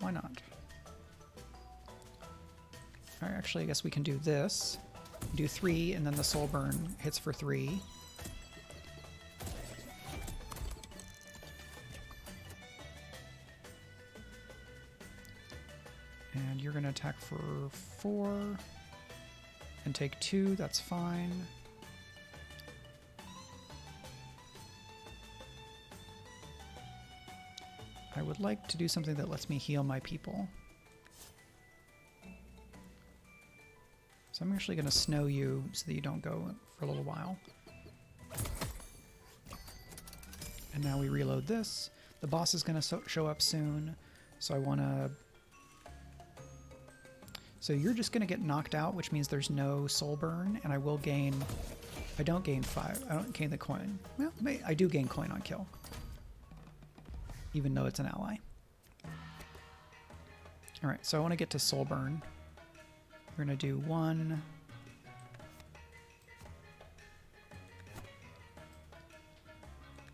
Why not? All right, actually, I guess we can do this. Do 3, and then the soul burn hits for 3. And you're going to attack for 4 and take 2. That's fine. I would like to do something that lets me heal my people. So I'm actually going to snow you so that you don't go for a little while. And now we reload this. The boss is going to show up soon, so I want to... So you're just going to get knocked out, which means there's no soul burn, and I will gain... I don't gain 5. I don't gain the coin. Well, I do gain coin on kill, even though it's an ally. All right, so I want to get to soul burn. We're going to do 1.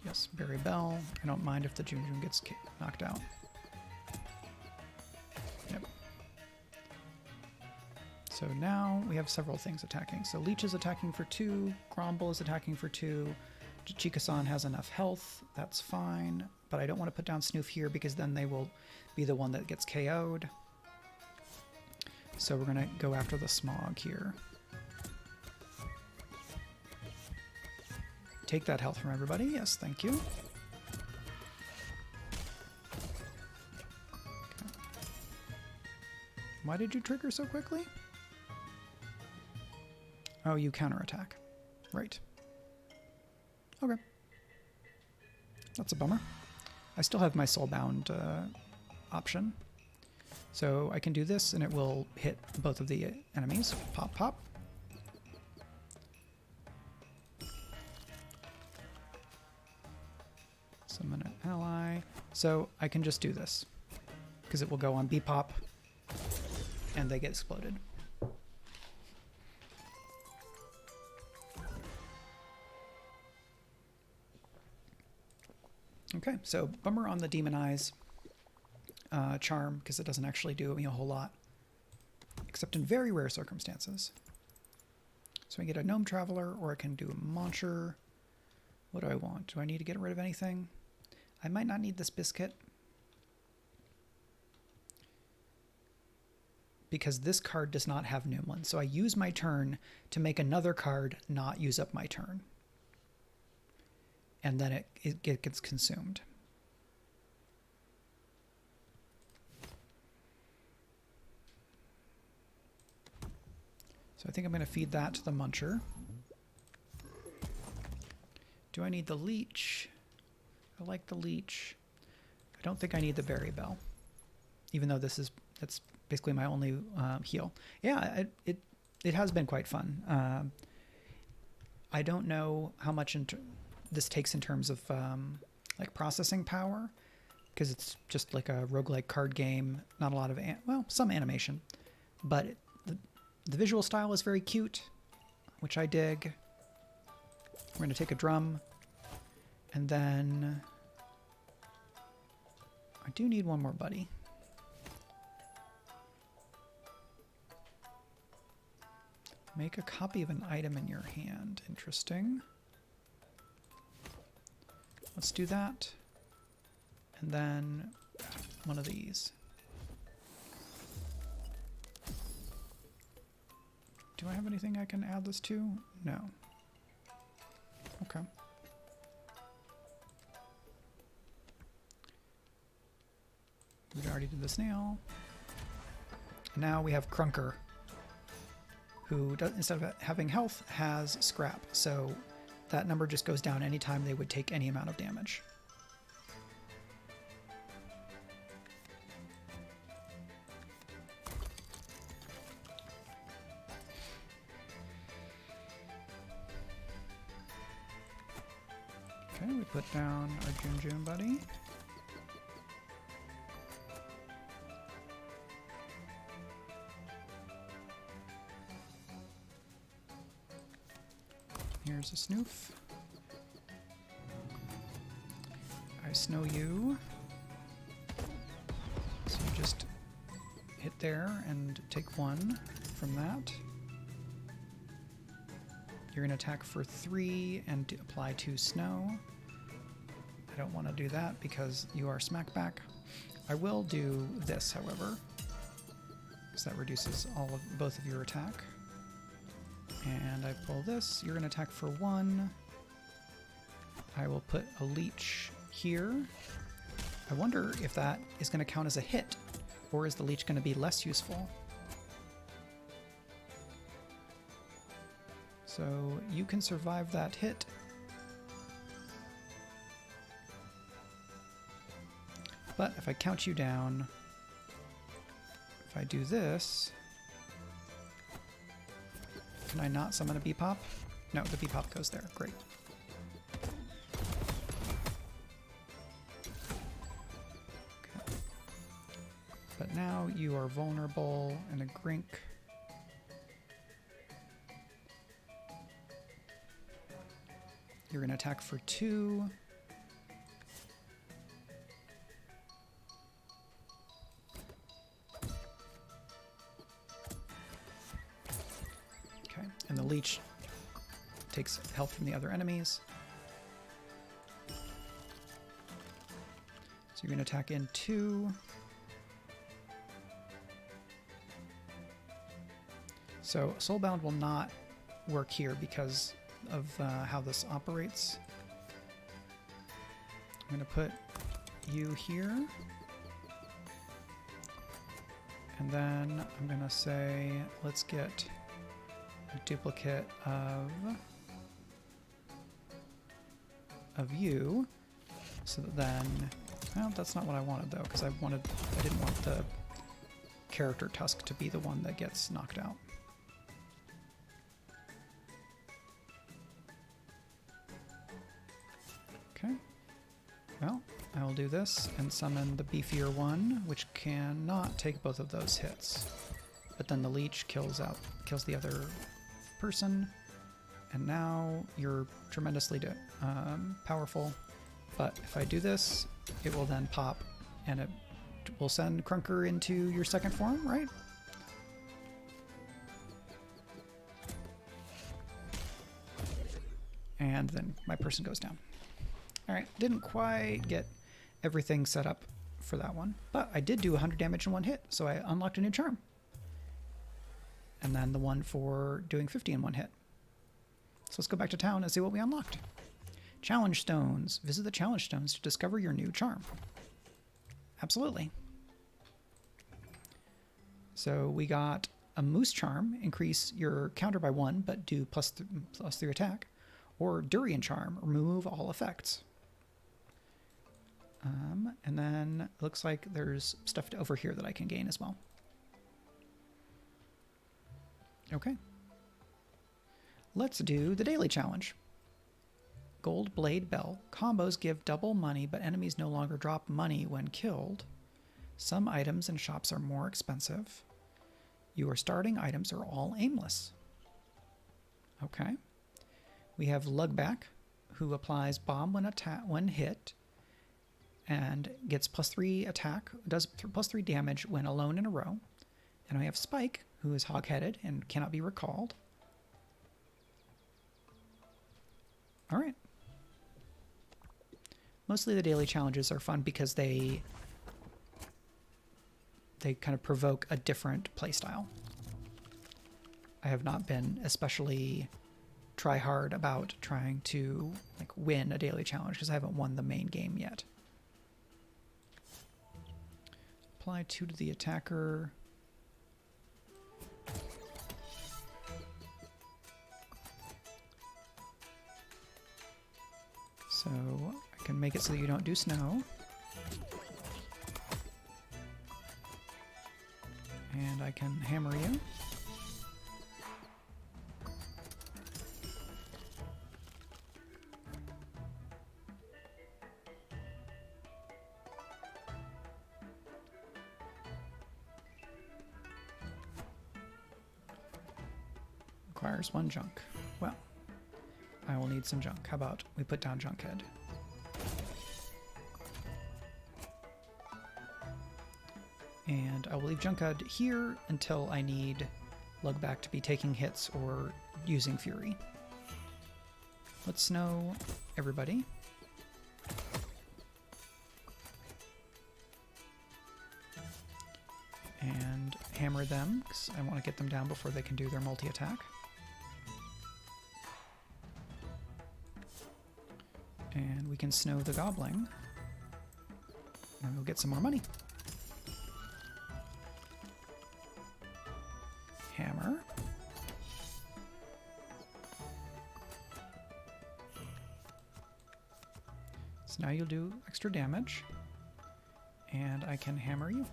Yes, Berry Bell. I don't mind if the Jun gets knocked out. Yep. So now we have several things attacking. So Leech is attacking for 2. Gromble is attacking for 2. Chika-san has enough health. That's fine. but I don't want to put down Snoof here because then they will be the one that gets KO'd. So we're going to go after the Smog here. Take that health from everybody. Yes, thank you. Okay. Why did you trigger so quickly? Oh, you counterattack. Right. Okay. That's a bummer. I still have my Soulbound option. So I can do this and it will hit both of the enemies. Pop, pop. Summon an ally. So I can just do this because it will go on B-pop and they get exploded. Okay, so bummer on the Demonize charm because it doesn't actually do me a whole lot, except in very rare circumstances. So I get a Gnome Traveler, or I can do a Launcher. What do I want? Do I need to get rid of anything? I might not need this Biscuit because this card does not have Noomlin. So I use my turn to make another card not use up my turn. And then it gets consumed. So I think I'm going to feed that to the Muncher. Do I need the Leech? I like the Leech. I don't think I need the Berry Bell, even though that's basically my only heal. Yeah, it has been quite fun. I don't know how much this takes in terms of like processing power, because it's just like a roguelike card game. Not a lot of some animation, but the visual style is very cute, which I dig. We're going to take a drum, and then I do need one more buddy. Make a copy of an item in your hand. Interesting. Let's do that. And then one of these. Do I have anything I can add this to? No. Okay. We already did the snail. Now we have Crunker, who does, instead of having health, has scrap. So that number just goes down anytime they would take any amount of damage. Okay, we put down our June buddy. Here's a Snoof. I snow you. So you just hit there and take one from that. You're going to attack for 3 and apply 2 snow. I don't want to do that because you are smackback. I will do this, however, because that reduces both of your attack. And I pull this. You're going to attack for 1. I will put a leech here. I wonder if that is going to count as a hit, or is the leech going to be less useful? So you can survive that hit. But if I count you down, if I do this, can I not summon a Bepop? No, the Bepop goes there. Great. Okay. But now you are vulnerable and a Grink. You're going to attack for 2. Okay, and the leech takes health from the other enemies. So you're going to attack in 2. So Soulbound will not work here because of how this operates. I'm going to put you here. And then I'm going to say, let's get a duplicate of you. So that then, well, that's not what I wanted though, because I didn't want the character Tusk to be the one that gets knocked out. Okay. Well, I will do this and summon the beefier one, which cannot take both of those hits. But then the leech kills the other person, and now you're tremendously powerful. But if I do this, it will then pop, and it will send Crunker into your second form, right? And then my person goes down. All right, didn't quite get everything set up for that one, but I did do 100 damage in one hit, so I unlocked a new charm. And then the one for doing 50 in one hit. So let's go back to town and see what we unlocked. Challenge stones. Visit the challenge stones to discover your new charm. Absolutely. So we got a moose charm, increase your counter by 1, but do plus 3 attack. Or durian charm, remove all effects. And then it looks like there's stuff over here that I can gain as well. Okay. Let's do the daily challenge. Gold Blade Bell. Combos give double money, but enemies no longer drop money when killed. Some items in shops are more expensive. Your starting items are all aimless. Okay. We have Lugback, who applies bomb when hit, and gets +3 attack, does +3 damage when alone in a row. And we have Spike, who is hog-headed and cannot be recalled. All right. Mostly the daily challenges are fun because they kind of provoke a different playstyle. I have not been especially try hard about trying to win a daily challenge because I haven't won the main game yet. Apply 2 to the attacker. So I can make it so that you don't do snow. And I can hammer you. Requires 1 junk. Well, I will need some junk. How about we put down Junkhead? And I will leave Junkhead here until I need Lugback to be taking hits or using Fury. Let's snow everybody. And hammer them, because I want to get them down before they can do their multi-attack. And we can snow the goblin. And we'll get some more money. Hammer. So now you'll do extra damage. And I can hammer you.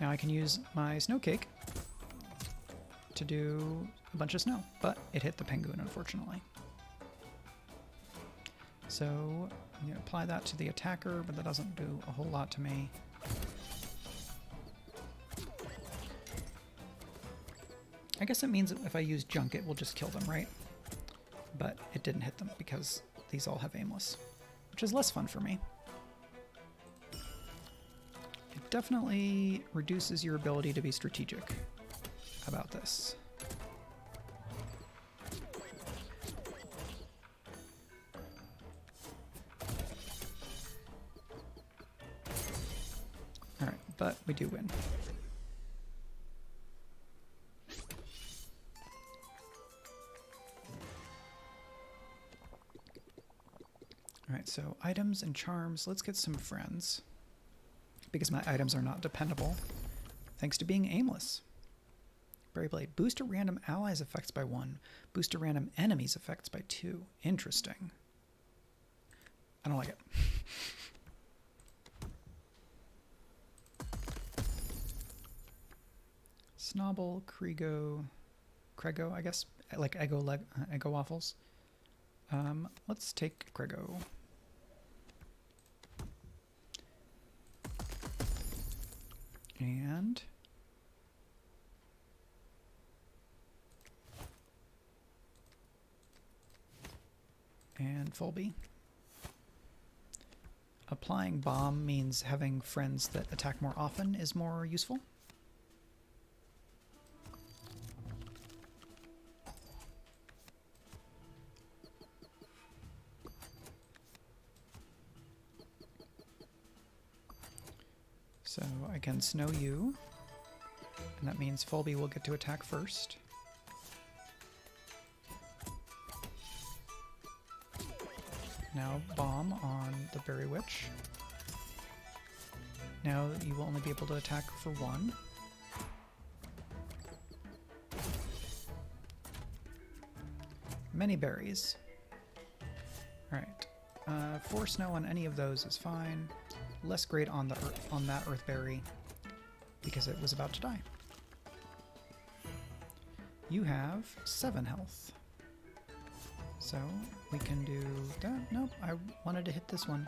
Now I can use my snow cake to do a bunch of snow, but it hit the penguin, unfortunately. So I'm going to apply that to the attacker, but that doesn't do a whole lot to me. I guess it means that if I use junk, it will just kill them, right? But it didn't hit them because these all have aimless, which is less fun for me. It definitely reduces your ability to be strategic about this. but we do win. All right, so items and charms. Let's get some friends, because my items are not dependable, thanks to being aimless. Berry Blade. Boost a random allies' effects by 1. Boost a random enemies' effects by 2. Interesting. I don't like it. Snobble, Krego, I guess. Like Eggo waffles. Let's take Krego. And Fulby. Applying bomb means having friends that attack more often is more useful. So I can snow you, and that means Fulby will get to attack first. Now bomb on the Berry Witch. Now you will only be able to attack for 1. Many berries. Alright. 4 snow on any of those is fine. Less great on that earth berry because it was about to die. You have 7 health. So we can do that. Nope, I wanted to hit this one.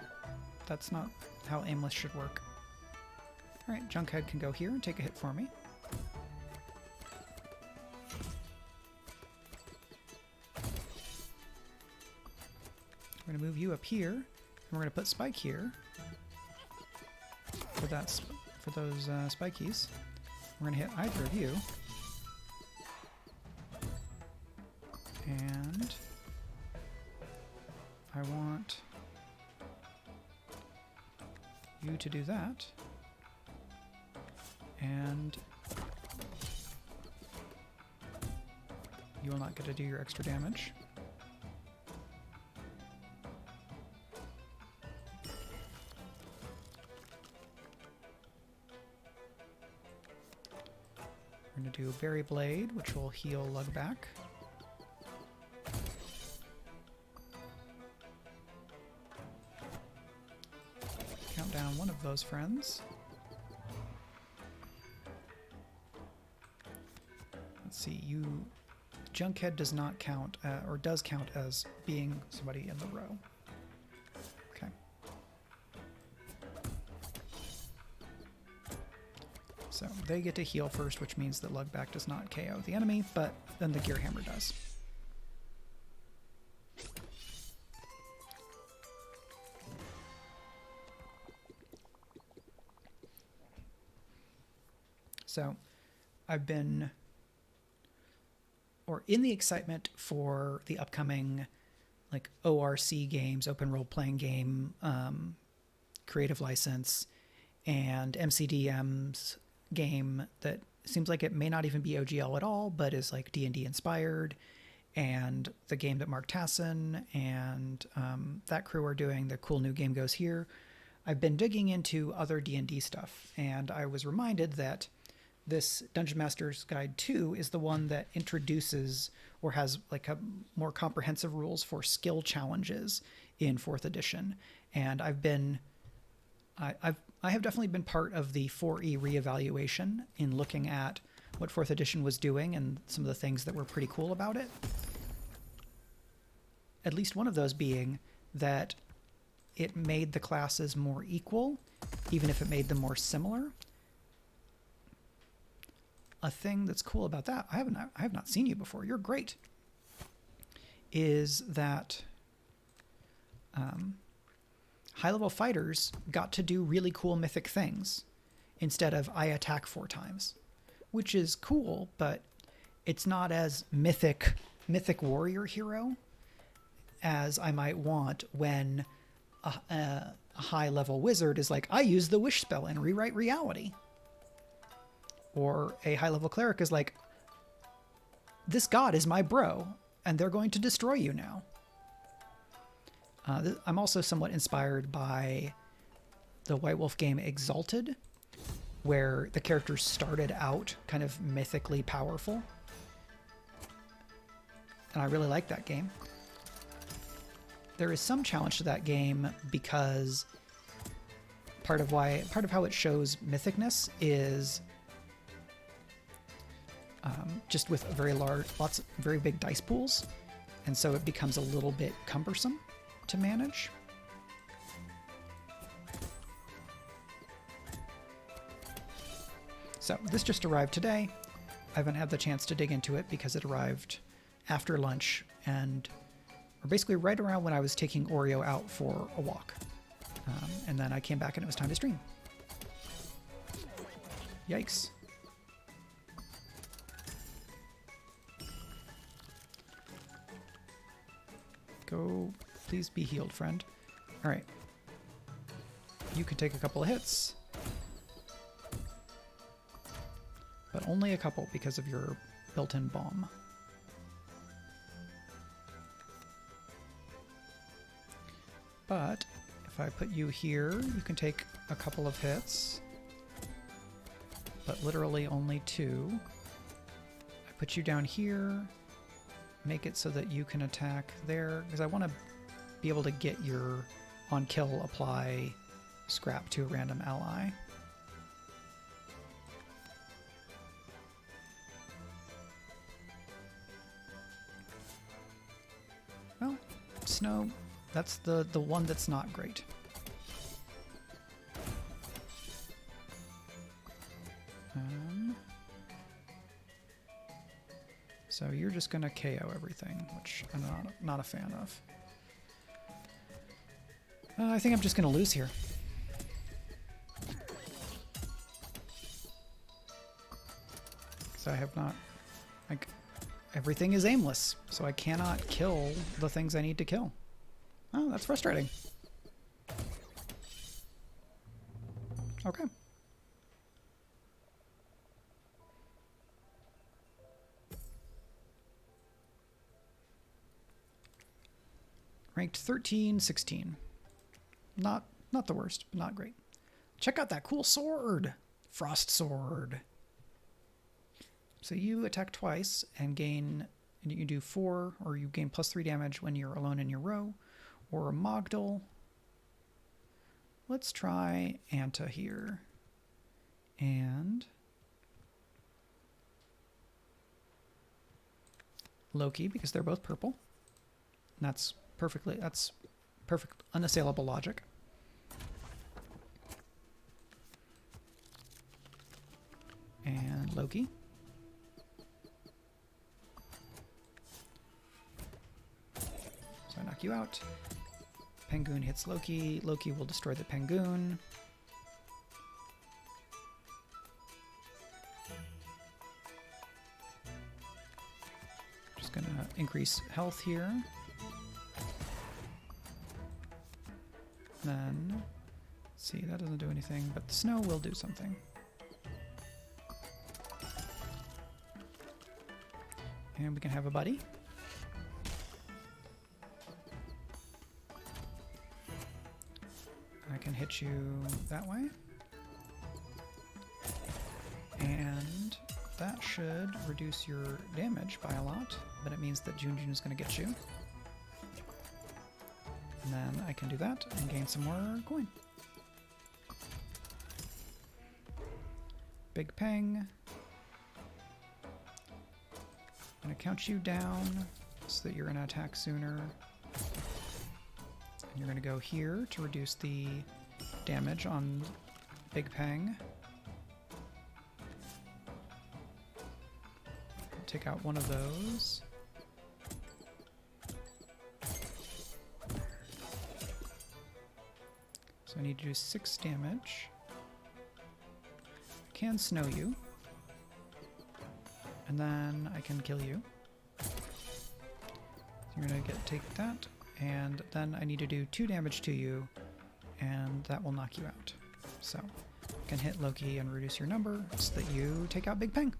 That's not how aimless should work. Alright, Junkhead can go here and take a hit for me. We're going to move you up here, and we're going to put Spike here for those spikies. We're going to hit either of you. And I want you to do that. And you will not get to do your extra damage. We're going to do Berry Blade, which will heal Lug back. Count down one of those friends. Let's see, Junkhead does not count, or does count as being somebody in the row. Okay. So they get to heal first, which means that Lugback does not KO the enemy, but then the Gear Hammer does. So I've been, or in the excitement for the upcoming like ORC games, open role-playing game, creative license, and MCDM's game that seems like it may not even be OGL at all, but is like D&D inspired, and the game that Mark Tassin and that crew are doing, the cool new game goes here. I've been digging into other D&D stuff, and I was reminded that this Dungeon Master's Guide 2 is the one that introduces or has like a more comprehensive rules for skill challenges in 4th edition. And I have definitely been part of the 4E reevaluation in looking at what 4th edition was doing and some of the things that were pretty cool about it. At least one of those being that it made the classes more equal, even if it made them more similar. A thing that's cool about that, I have not seen you before, you're great, is that high-level fighters got to do really cool mythic things instead of I attack 4 times, which is cool, but it's not as mythic warrior hero as I might want when a high-level wizard is like, I use the wish spell and rewrite reality. Or a high-level cleric is like, this god is my bro, and they're going to destroy you now. I'm also somewhat inspired by the White Wolf game Exalted, where the characters started out kind of mythically powerful. And I really like that game. There is some challenge to that game because part of how it shows mythicness is just with very big dice pools, and so it becomes a little bit cumbersome to manage. So this just arrived today. I haven't had the chance to dig into it because it arrived after lunch, and or basically right around when I was taking Oreo out for a walk. And then I came back and it was time to stream. Yikes. Go, please be healed, friend. All right. You can take a couple of hits, but only a couple because of your built-in bomb. But if I put you here, you can take a couple of hits, but literally only 2. I put you down here, make it so that you can attack there, because I want to be able to get your on kill apply scrap to a random ally. Well, snow, that's the one that's not great. So you're just going to KO everything, which I'm not a fan of. I think I'm just going to lose here. Because I have not... like, everything is aimless, so I cannot kill the things I need to kill. Oh, that's frustrating. Okay. Ranked 13, 16. Not the worst, but not great. Check out that cool sword! Frost sword. So you attack twice and gain, and you do 4, or you gain +3 damage when you're alone in your row, or a Mogdal. Let's try Anta here. And Loki, because they're both purple. And that's perfect, unassailable logic. And Loki. So I knock you out. Penguin hits Loki. Loki will destroy the Penguin. Just gonna increase health here. Then, let's see, that doesn't do anything, but the snow will do something. And we can have a buddy. I can hit you that way. And that should reduce your damage by a lot, but it means that Junjun is going to get you. And then I can do that and gain some more coin. Big Peng. I'm going to count you down so that you're going to attack sooner. And you're going to go here to reduce the damage on Big Peng. Take out one of those. So I need to do 6 damage. I can snow you. And then I can kill you. So you're gonna take that and then I need to do 2 damage to you, and that will knock you out. So I can hit Loki and reduce your number so that you take out Big Peng.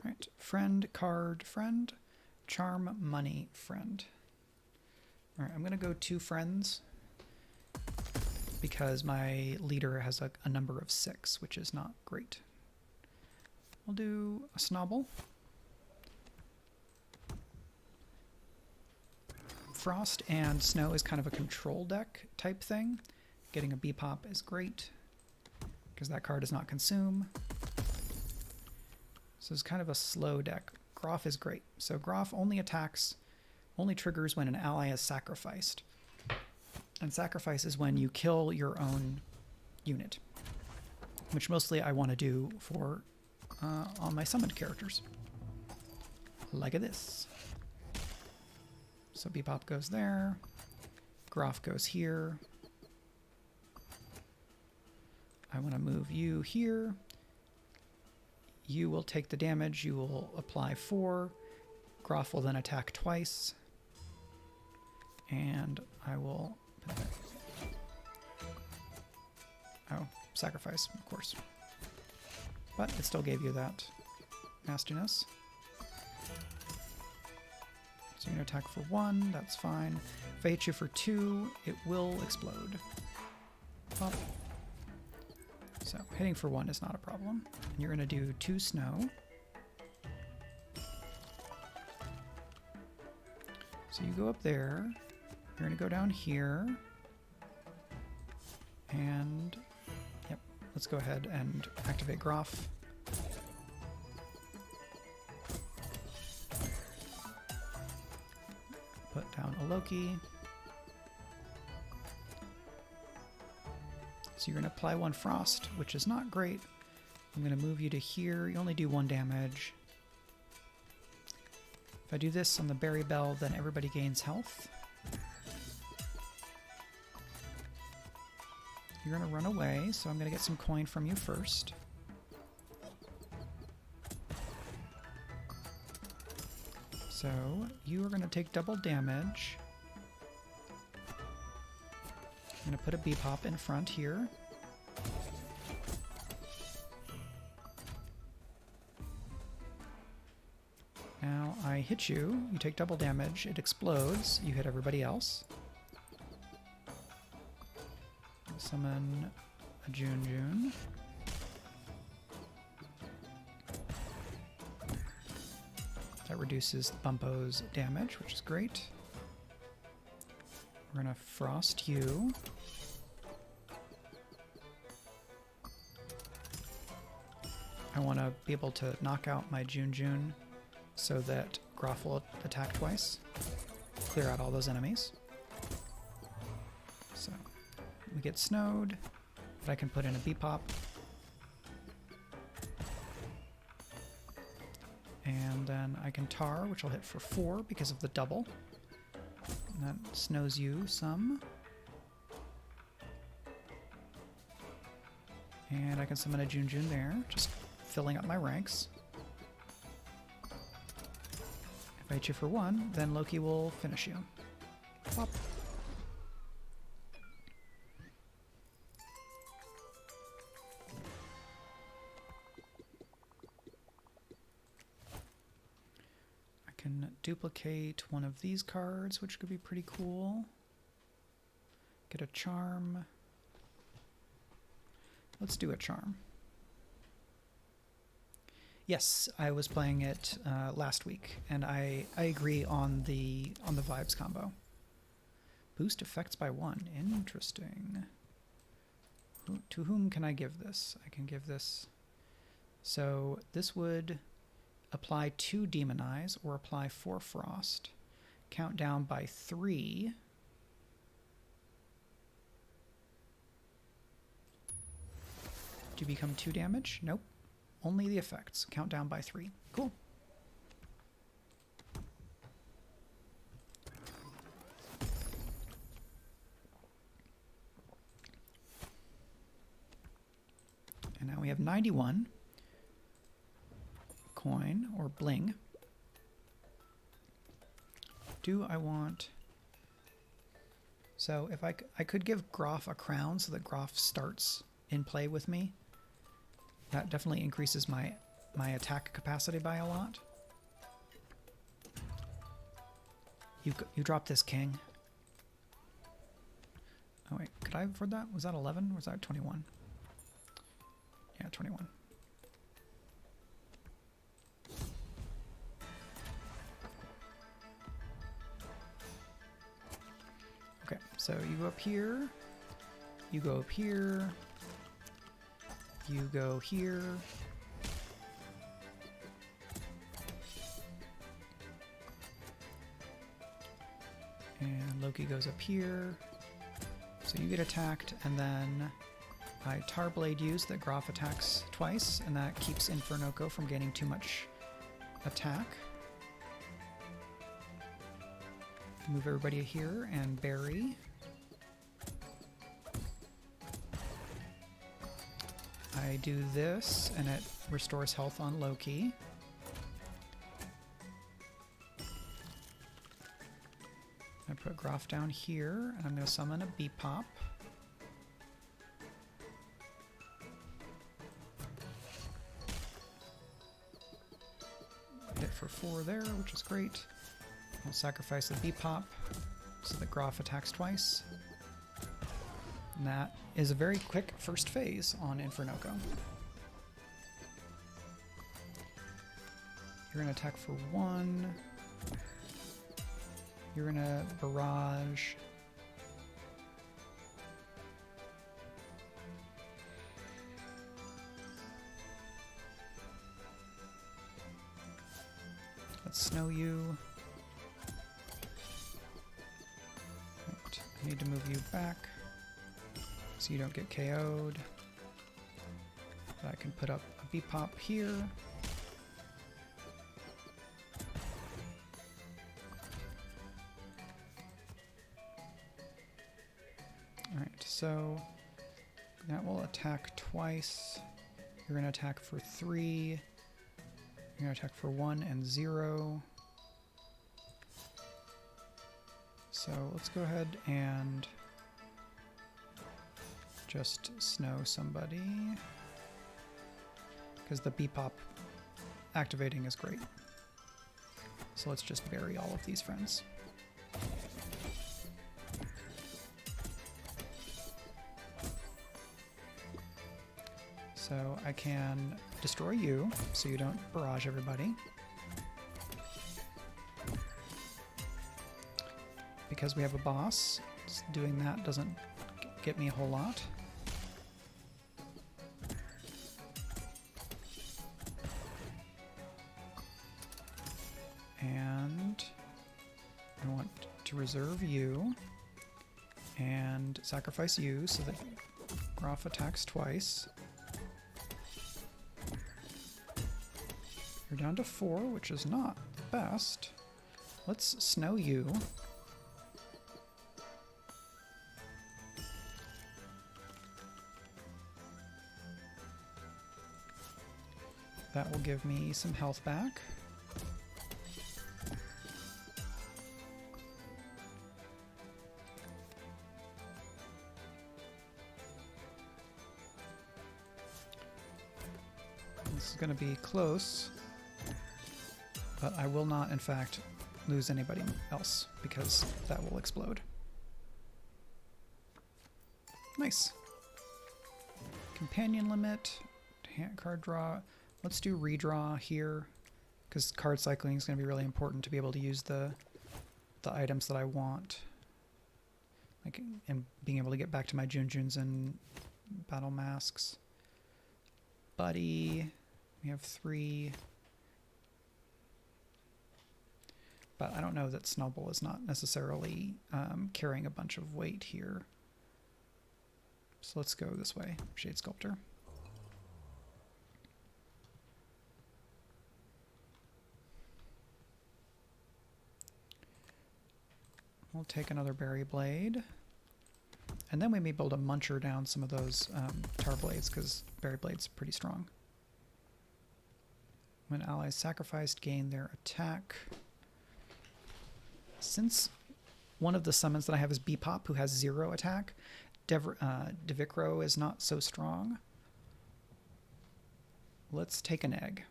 Alright, friend, card, friend, charm, money, friend. Alright, I'm going to go 2 friends because my leader has a number of 6, which is not great. We'll do a Snobble. Frost and Snow is kind of a control deck type thing. Getting a Bebop is great because that card does not consume. So it's kind of a slow deck. Groff is great. So Groff only triggers when an ally is sacrificed. And sacrifice is when you kill your own unit, which mostly I want to do for on my summoned characters. Like this. So Bebop goes there. Groff goes here. I want to move you here. You will take the damage. You will apply 4. Groff will then attack twice. And I will... Oh, sacrifice, of course. But it still gave you that nastiness. So you're going to attack for 1, that's fine. If I hit you for 2, it will explode. Pop. So hitting for 1 is not a problem. And you're going to do 2 snow. So you go up there. You're going to go down here. And, yep, let's go ahead and activate Groff. Put down a Loki. So you're going to apply 1 Frost, which is not great. I'm going to move you to here. You only do 1 damage. If I do this on the Berry Bell, then everybody gains health. You're going to run away, so I'm going to get some coin from you first. So you are going to take double damage. I'm going to put a Bebop in front here. Now I hit you, you take double damage, it explodes, you hit everybody else. Summon a Jun. That reduces Bumpo's damage, which is great. We're going to Frost you. I want to be able to knock out my Jun so that Groff will attack twice. Clear out all those enemies. So we get snowed, but I can put in a Bebop. And then I can tar, which will hit for 4 because of the double. And that snows you some. And I can summon a Jun there, just filling up my ranks. If I hit you for 1, then Loki will finish you. Pop. I can duplicate one of these cards, which could be pretty cool. Get a charm. Let's do a charm. Yes, I was playing it last week, and I agree on the vibes combo. Boost effects by 1. Interesting. To whom can I give this? I can give this. So this would apply 2 Demonize or apply 4 Frost. Count down by 3. Do you become 2 damage? Nope. Only the effects. Count down by 3. Cool. And now we have 91. coin or bling. Do I want... So if I could give Groff a crown so that Groff starts in play with me. That definitely increases my attack capacity by a lot. You drop this king. Oh wait, could I afford that? Was that 11 or was that 21? Yeah, 21. Okay, so you go up here, you go up here, you go here. And Loki goes up here. So you get attacked, and then I Tarblade you so that Groff attacks twice, and that keeps Infernoco from gaining too much attack. Move everybody here and bury. I do this, and it restores health on Loki. I put Groff down here, and I'm going to summon a Bebop. Hit for 4 there, which is great. I'll sacrifice the Bebop so that Groff attacks twice. And that is a very quick first phase on Infernoco. You're going to attack for 1. You're going to barrage. Let's snow you. Right. I need to move you back so you don't get KO'd. But I can put up a Bebop here. Alright, so that will attack twice. You're going to attack for 3. You're going to attack for 1 and 0. So let's go ahead and just snow somebody, because the Bebop activating is great. So let's just bury all of these friends. So I can destroy you, so you don't barrage everybody. Because we have a boss, doing that doesn't get me a whole lot. And I want to reserve you and sacrifice you so that Groff attacks twice. You're down to 4, which is not the best. Let's snow you. That will give me some health back. This is going to be close. But I will not, in fact, lose anybody else, because that will explode. Nice. Companion limit, hand card draw. Let's do redraw here, because card cycling is going to be really important to be able to use the items that I want. Like, and being able to get back to my Junjuns and battle masks. Buddy, we have 3. But I don't know that Snubble is not necessarily carrying a bunch of weight here. So let's go this way, Shade Sculptor. We'll take another Berry Blade. And then we may be able to muncher down some of those Tar Blades, because Berry Blade's pretty strong. When allies sacrificed, gain their attack. Since one of the summons that I have is Bebop, who has 0 attack, Devikro is not so strong. Let's take an egg.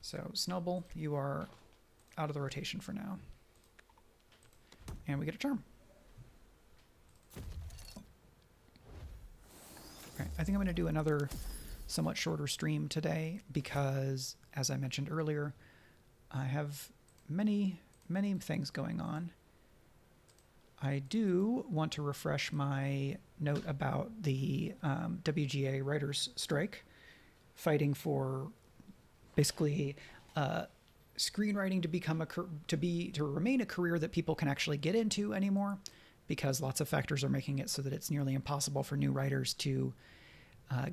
So, Snubble, you are out of the rotation for now. And we get a charm. Okay, I think I'm going to do another somewhat shorter stream today because, as I mentioned earlier, I have many things going on. I do want to refresh my note about the WGA Writers Strike, fighting for basically screenwriting to become to remain a career that people can actually get into anymore, because lots of factors are making it so that it's nearly impossible for new writers to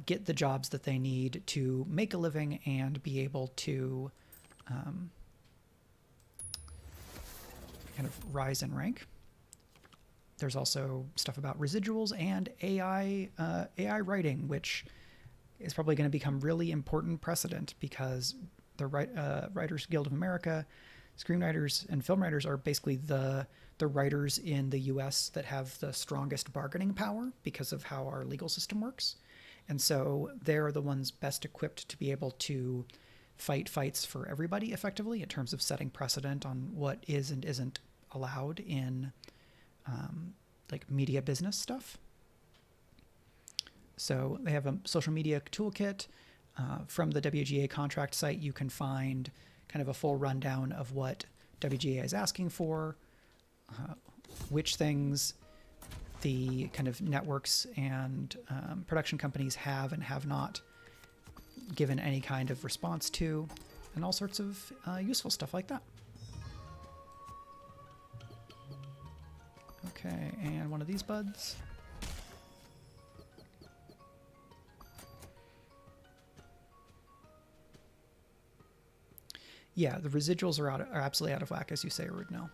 get the jobs that they need to make a living and be able to kind of rise in rank. There's also stuff about residuals and AI writing, which is probably going to become really important precedent because the Writers Guild of America, screenwriters and film writers are basically the writers in the US that have the strongest bargaining power because of how our legal system works. And so they're the ones best equipped to be able to fight fights for everybody effectively in terms of setting precedent on what is and isn't allowed in like media business stuff. So they have a social media toolkit. From the WGA contract site, you can find kind of a full rundown of what WGA is asking for, which things the kind of networks and production companies have and have not given any kind of response to, and all sorts of useful stuff like that. Okay, and one of these buds. Yeah, the residuals are absolutely out of whack, as you say, Rudnell.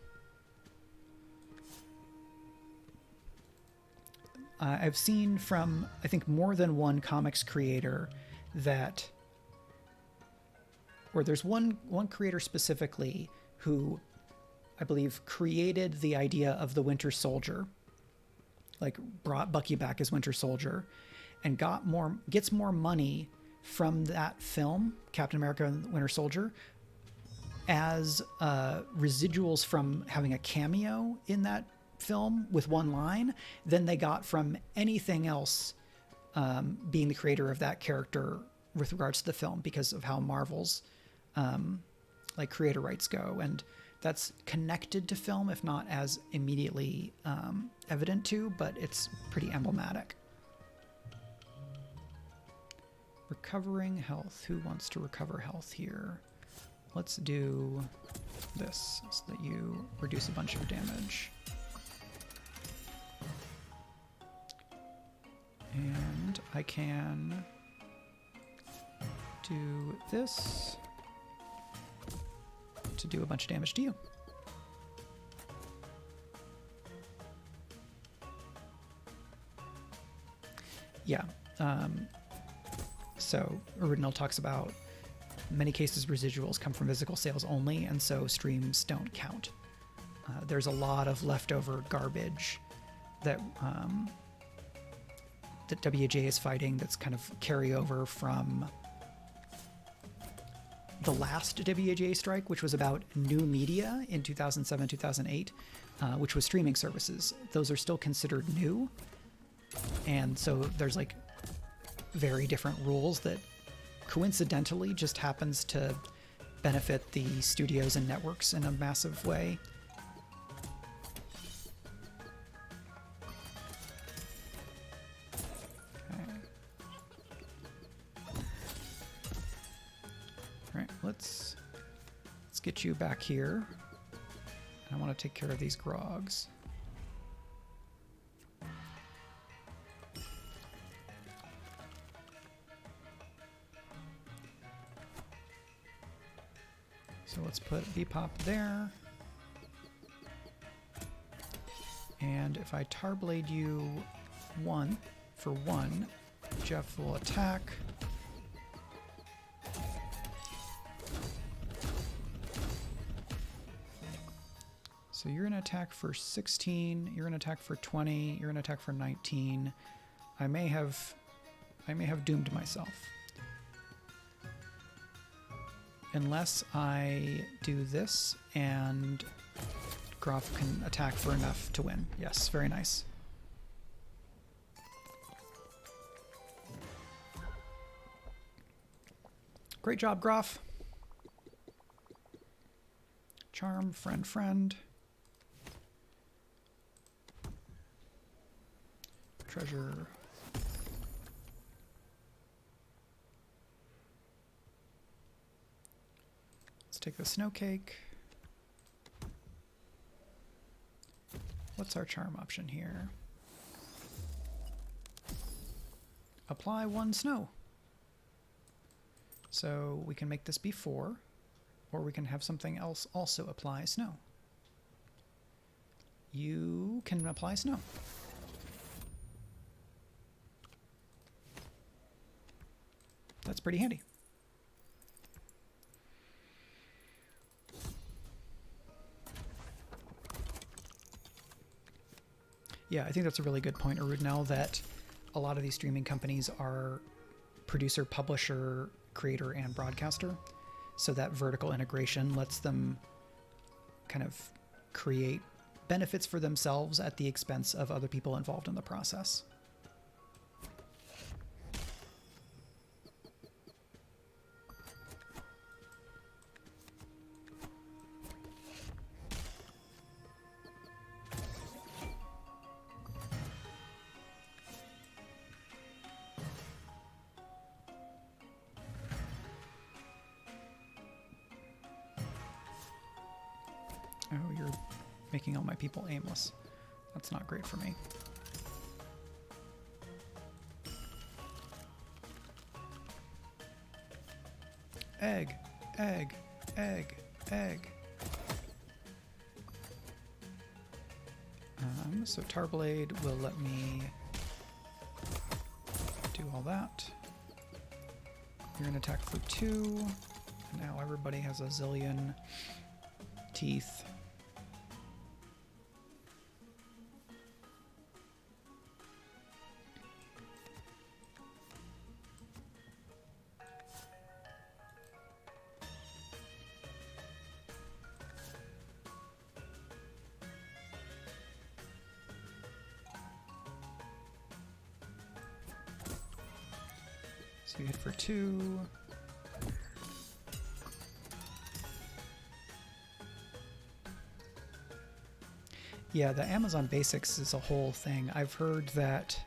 I've seen from, I think, more than one comics creator that, or there's one creator specifically who, I believe, created the idea of the Winter Soldier, like brought Bucky back as Winter Soldier, and gets more money from that film, Captain America and the Winter Soldier, as residuals from having a cameo in that film with one line than they got from anything else being the creator of that character with regards to the film, because of how Marvel's like creator rights go. And that's connected to film, if not as immediately evident to, but it's pretty emblematic. Recovering health. Who wants to recover health here? Let's do this so that you reduce a bunch of damage. And I can do this to do a bunch of damage to you. Yeah. So Original talks about many cases residuals come from physical sales only, and so streams don't count. There's a lot of leftover garbage that that WGA is fighting that's kind of carryover from the last WGA strike, which was about new media in 2007, 2008, which was streaming services. Those are still considered new. And so there's like very different rules that coincidentally just happens to benefit the studios and networks in a massive way. Let's get you back here. I want to take care of these grogs. So let's put Bebop there. And if I Tarblade you for one, Jeff will attack. So you're going to attack for 16, you're going to attack for 20, you're going to attack for 19. I may have doomed myself. Unless I do this and Groff can attack for enough to win. Yes, very nice. Great job, Groff. Charm, friend, friend. Treasure. Let's take the snow cake. What's our charm option here? Apply 1 snow. So we can make this be 4, or we can have something else also apply snow. You can apply snow. That's pretty handy. Yeah, I think that's a really good point, Arudnell, that a lot of these streaming companies are producer, publisher, creator, and broadcaster. So that vertical integration lets them kind of create benefits for themselves at the expense of other people involved in the process. Oh, you're making all my people aimless. That's not great for me. Egg, egg, egg, egg. So Tarblade will let me do all that. You're going to attack for 2. Now everybody has a zillion teeth. So you hit for 2. Yeah, the Amazon Basics is a whole thing. I've heard that...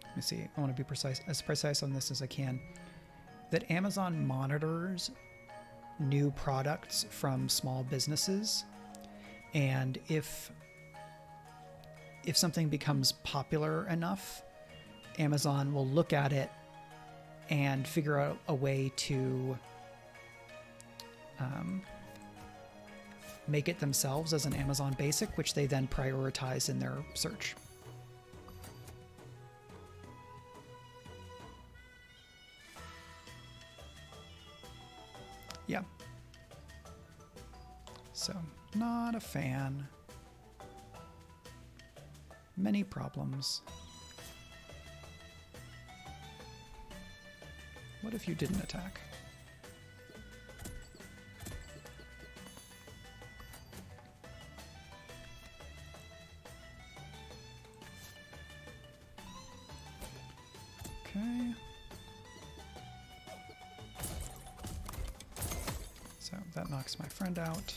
Let me see. I want to be as precise on this as I can. That Amazon monitors new products from small businesses, and if something becomes popular enough, Amazon will look at it and figure out a way to make it themselves as an Amazon Basic, which they then prioritize in their search. Yeah. So, not a fan. Many problems. What if you didn't attack? Okay. So that knocks my friend out,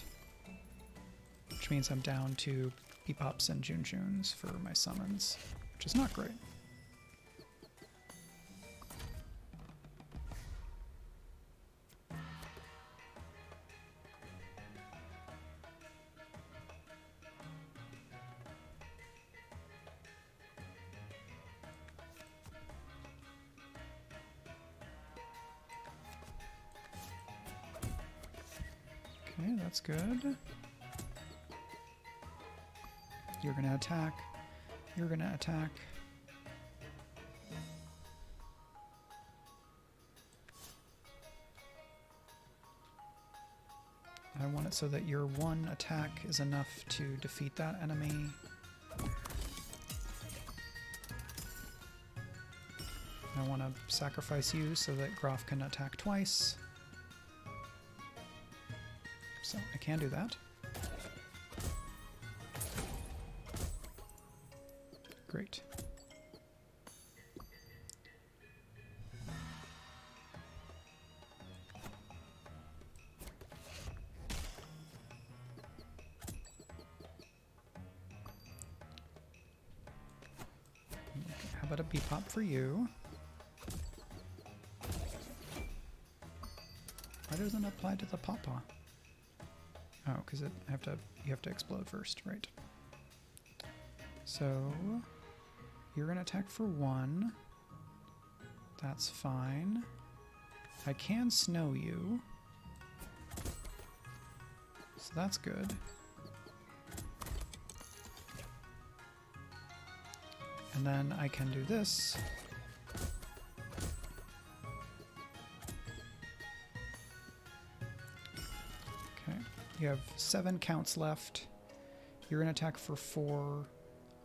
which means I'm down to Beepops and Junjuns for my summons, which is not great. Okay, that's good. You're gonna attack. You're gonna attack. I want it so that your one attack is enough to defeat that enemy. I want to sacrifice you so that Groff can attack twice. So I can do that. Great. How about a Bebop for you? Why doesn't it apply to the Pawpaw? Oh, because you have to explode first, right? So you're gonna attack for 1. That's fine. I can snow you, so that's good. And then I can do this. Okay, you have 7 counts left. You're going to attack for 4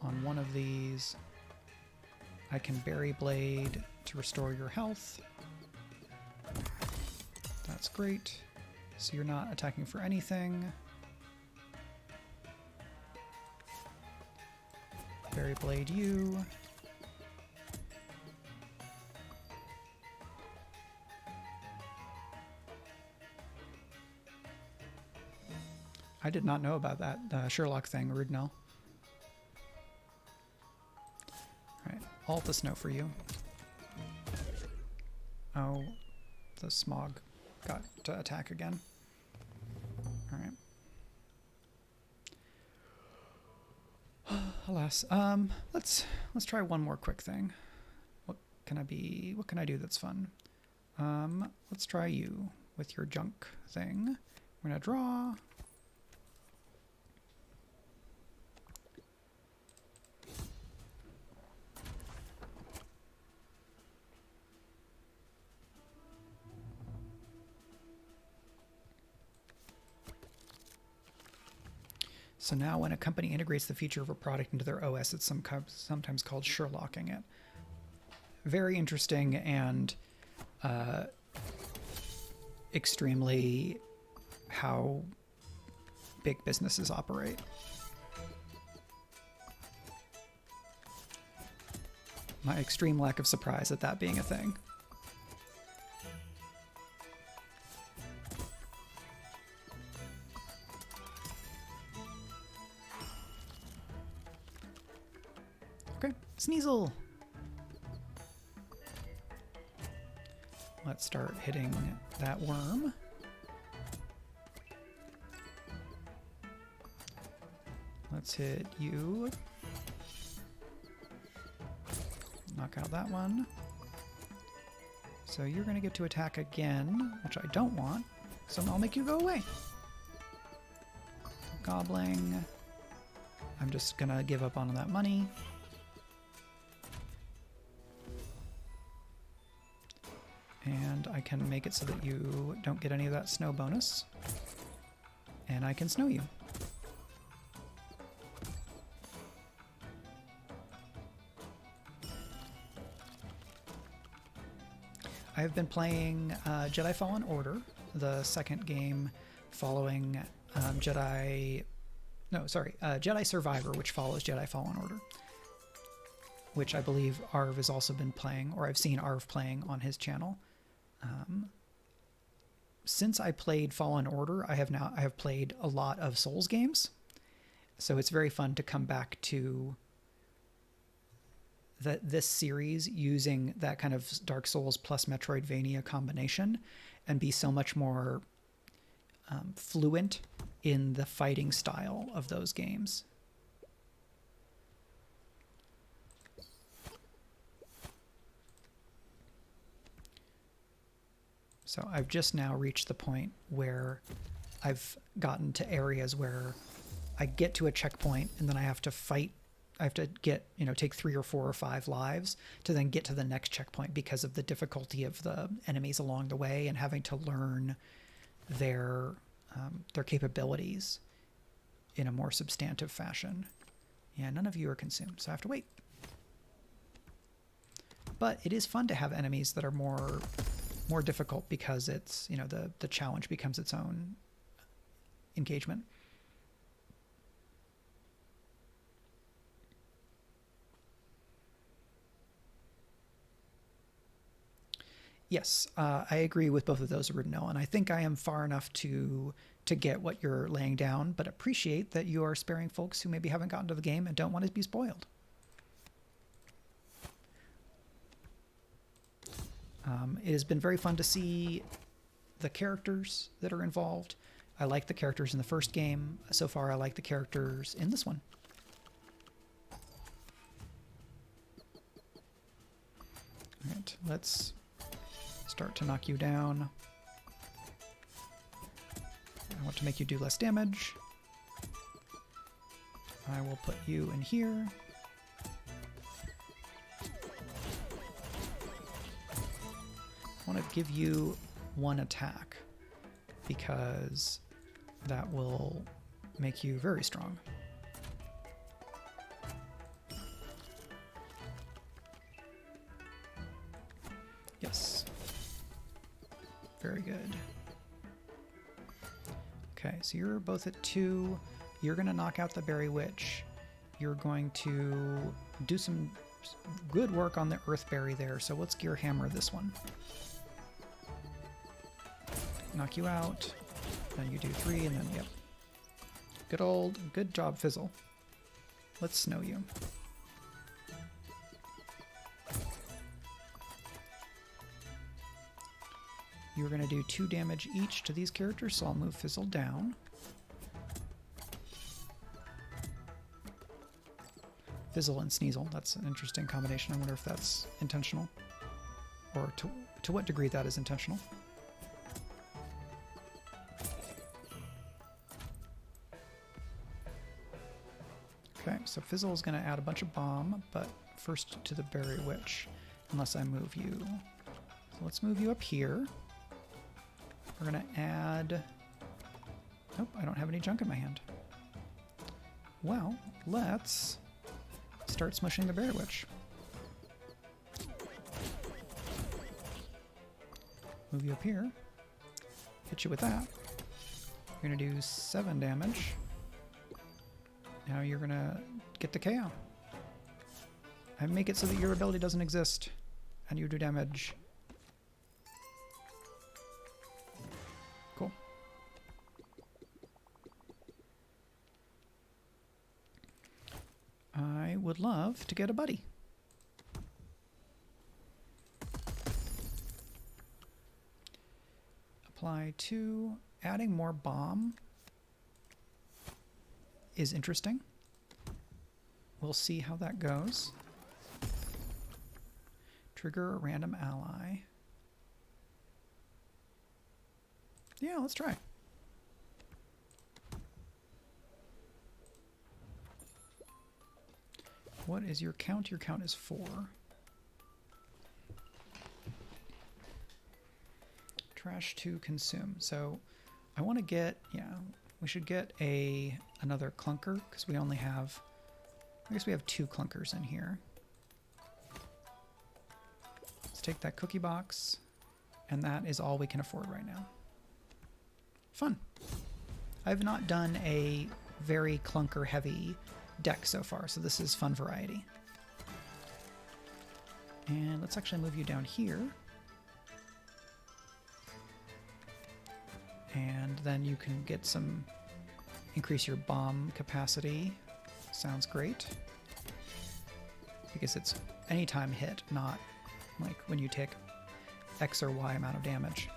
on one of these. I can Berry Blade to restore your health. That's great. So you're not attacking for anything. Berry Blade you. I did not know about that Sherlock thing, Rudnell. Alright, all the snow for you. Oh, the Smog got to attack again. Alright. Alas. Let's try one more quick thing. What can I do that's fun? Let's try you with your junk thing. We're gonna draw. So now when a company integrates the feature of a product into their OS, it's sometimes called Sherlocking it. Very interesting and extremely how big businesses operate. My extreme lack of surprise at that being a thing. Okay, Sneasel. Let's start hitting that worm. Let's hit you. Knock out that one. So you're going to get to attack again, which I don't want. So I'll make you go away. Gobbling. I'm just going to give up on that money. And I can make it so that you don't get any of that snow bonus. And I can snow you. I've been playing Jedi Fallen Order, the second game following Jedi Survivor, which follows Jedi Fallen Order, which I believe Arv has also been playing, or I've seen Arv playing on his channel. Since I played Fallen Order, I have played a lot of Souls games, so it's very fun to come back to this series using that kind of Dark Souls plus Metroidvania combination and be so much more fluent in the fighting style of those games. So I've just now reached the point where I've gotten to areas where I get to a checkpoint and then I have to fight. I have to get, take 3 or 4 or 5 lives to then get to the next checkpoint because of the difficulty of the enemies along the way and having to learn their their capabilities in a more substantive fashion. Yeah, none of you are consumed, so I have to wait. But it is fun to have enemies that are more difficult because it's, you know, the challenge becomes its own engagement. Yes, I agree with both of those, Rudinell, and I think I am far enough to get what you're laying down, but appreciate that you are sparing folks who maybe haven't gotten to the game and don't want to be spoiled. It has been very fun to see the characters that are involved. I like the characters in the first game. So far, I like the characters in this one. All right, let's start to knock you down. I want to make you do less damage. I will put you in here. I want to give you one attack because that will make you very strong. Yes. Very good. Okay, so you're both at 2. You're going to knock out the Berry Witch. You're going to do some good work on the Earth Berry there, so let's Gear Hammer this one. Knock you out. Then you do 3, and then, yep. Good job, Fizzle. Let's snow you. You're going to do 2 damage each to these characters, so I'll move Fizzle down. Fizzle and Sneasel, that's an interesting combination. I wonder if that's intentional, or to what degree that is intentional. Okay, so Fizzle is going to add a bunch of bomb, but first to the Berry Witch, unless I move you. So let's move you up here. We're going to add... Nope, I don't have any junk in my hand. Well, let's start smushing the Berry Witch. Move you up here. Hit you with that. You're going to do 7 damage. Now you're going to get the KO. I make it so that your ability doesn't exist, and you do damage. Cool. I would love to get a buddy. Apply 2. Adding more bomb is interesting. We'll see how that goes. Trigger a random ally. Yeah, let's try. What is your count? Your count is 4. Trash to consume. So I want to get, yeah, we should get another clunker because we only have, I guess we have 2 clunkers in here. Let's take that cookie box, and that is all we can afford right now. Fun. I've not done a very clunker heavy deck so far, so this is fun variety. And let's actually move you down here. And then you can get some, increase your bomb capacity. Sounds great. Because it's anytime hit, not like when you take X or Y amount of damage.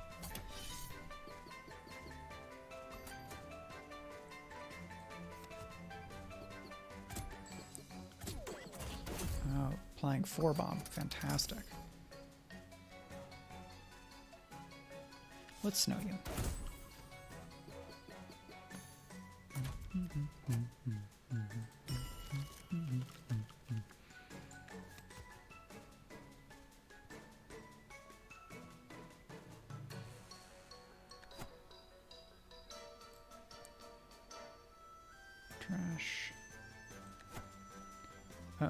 Oh, applying 4 bomb. Fantastic. Let's snow you. Trash. Oh,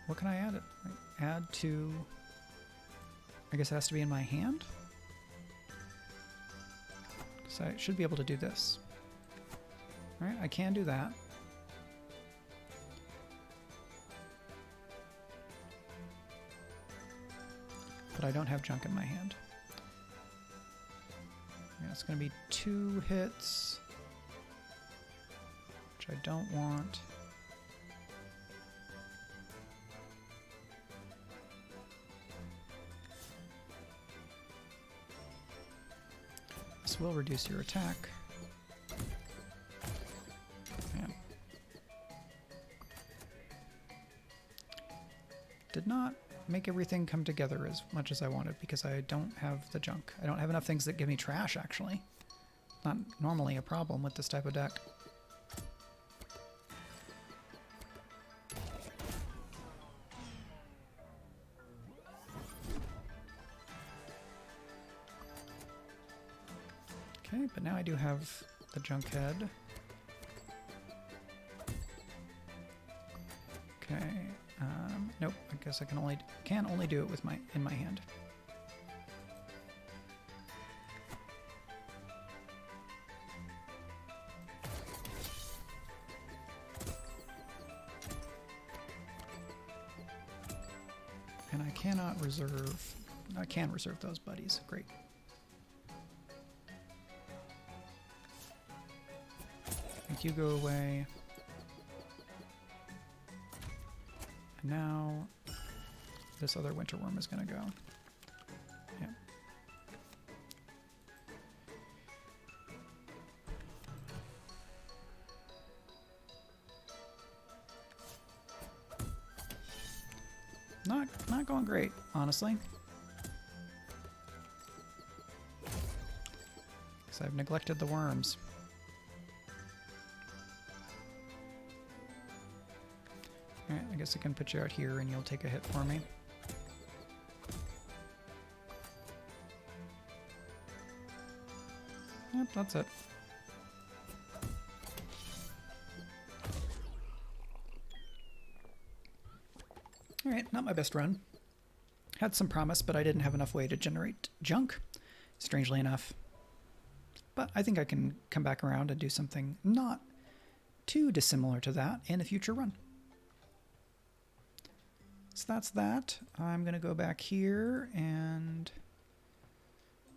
what can I add it? Add to, I guess it has to be in my hand? So I should be able to do this. All right, I can do that. But I don't have junk in my hand. Yeah, it's going to be 2 hits, which I don't want. This will reduce your attack. Yeah. Did not make everything come together as much as I wanted because I don't have the junk. I don't have enough things that give me trash, actually. Not normally a problem with this type of deck. Okay, but now I do have the junk head. Okay. Nope. I guess I can only do it with in my hand. And I cannot reserve. I can reserve those buddies. Great. Make you go away. And now this other winter worm is going to go. Yeah. Not going great, honestly. Because I've neglected the worms. Alright, I guess I can put you out here and you'll take a hit for me. Yep, that's it. Alright, not my best run. Had some promise, but I didn't have enough way to generate junk, strangely enough. But I think I can come back around and do something not too dissimilar to that in a future run. So that's that. I'm going to go back here and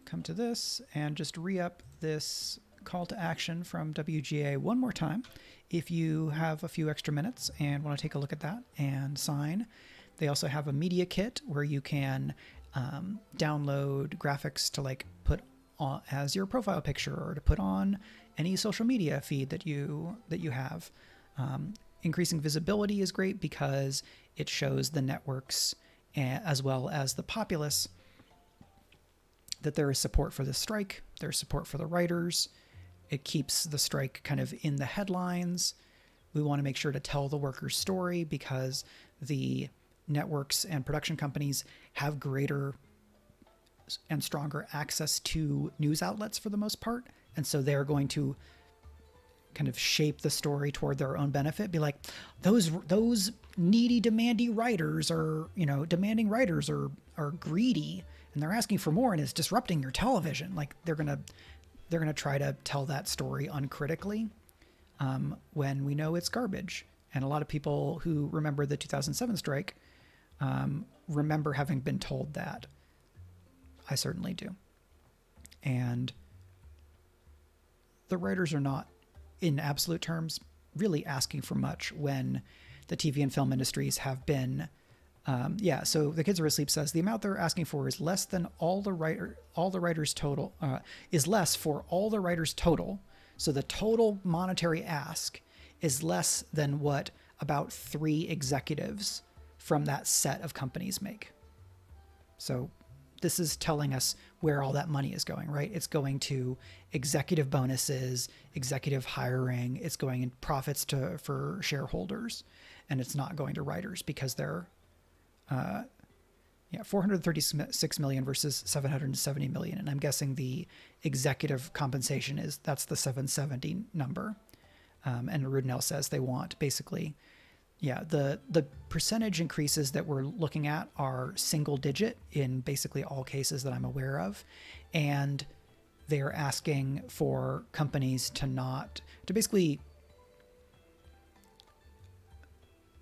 come to this and just re-up this call to action from WGA one more time. If you have a few extra minutes and want to take a look at that and sign, they also have a media kit where you can download graphics to like put on as your profile picture or to put on any social media feed that you have. Increasing visibility is great because it shows the networks as well as the populace that there is support for the strike, there's support for the writers. It keeps the strike kind of in the headlines. We want to make sure to tell the workers' story because the networks and production companies have greater and stronger access to news outlets for the most part. And so they're going to kind of shape the story toward their own benefit, be like, those needy, demanding writers are greedy and they're asking for more and it's disrupting your television. Like they're gonna try to tell that story uncritically when we know it's garbage. And a lot of people who remember the 2007 strike remember having been told that. I certainly do. And the writers are not, in absolute terms, really asking for much when the TV and film industries have been, so The Kids Are Asleep says the amount they're asking for is less than all the writers total, is less for all the writers total. So the total monetary ask is less than what about 3 executives from that set of companies make. So this is telling us where all that money is going, right? It's going to executive bonuses, executive hiring. It's going in profits for shareholders, and it's not going to writers because they're, 436 million versus 770 million. And I'm guessing the executive compensation that's the 770 number. And Rudnell says they want basically, the percentage increases that we're looking at are single digit in basically all cases that I'm aware of. And they're asking for companies to basically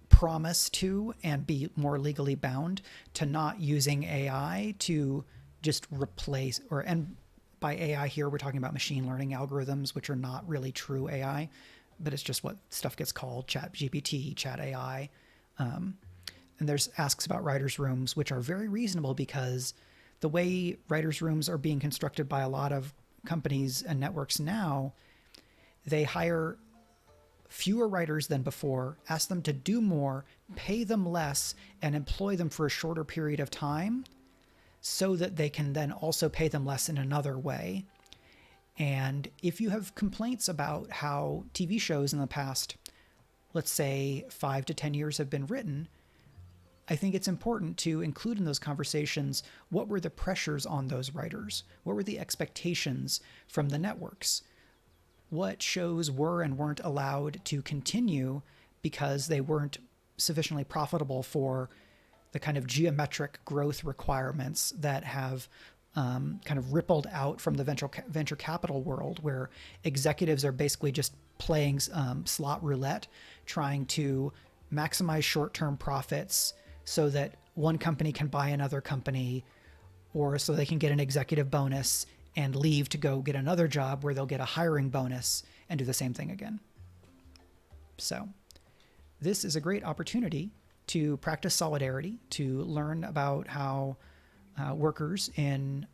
promise to and be more legally bound to not using AI to just replace, and by AI here, we're talking about machine learning algorithms, which are not really true AI, but it's just what stuff gets called chat GPT, chat AI. And there's asks about writers' rooms, which are very reasonable because the way writers' rooms are being constructed by a lot of companies and networks now, they hire fewer writers than before, ask them to do more, pay them less, and employ them for a shorter period of time so that they can then also pay them less in another way. And if you have complaints about how TV shows in the past, let's say 5 to 10 years have been written, I think it's important to include in those conversations what were the pressures on those writers? What were the expectations from the networks? What shows were and weren't allowed to continue because they weren't sufficiently profitable for the kind of geometric growth requirements that have kind of rippled out from the venture capital world, where executives are basically just playing slot roulette, trying to maximize short-term profits so that one company can buy another company, or so they can get an executive bonus and leave to go get another job where they'll get a hiring bonus and do the same thing again. So this is a great opportunity to practice solidarity, to learn about how workers in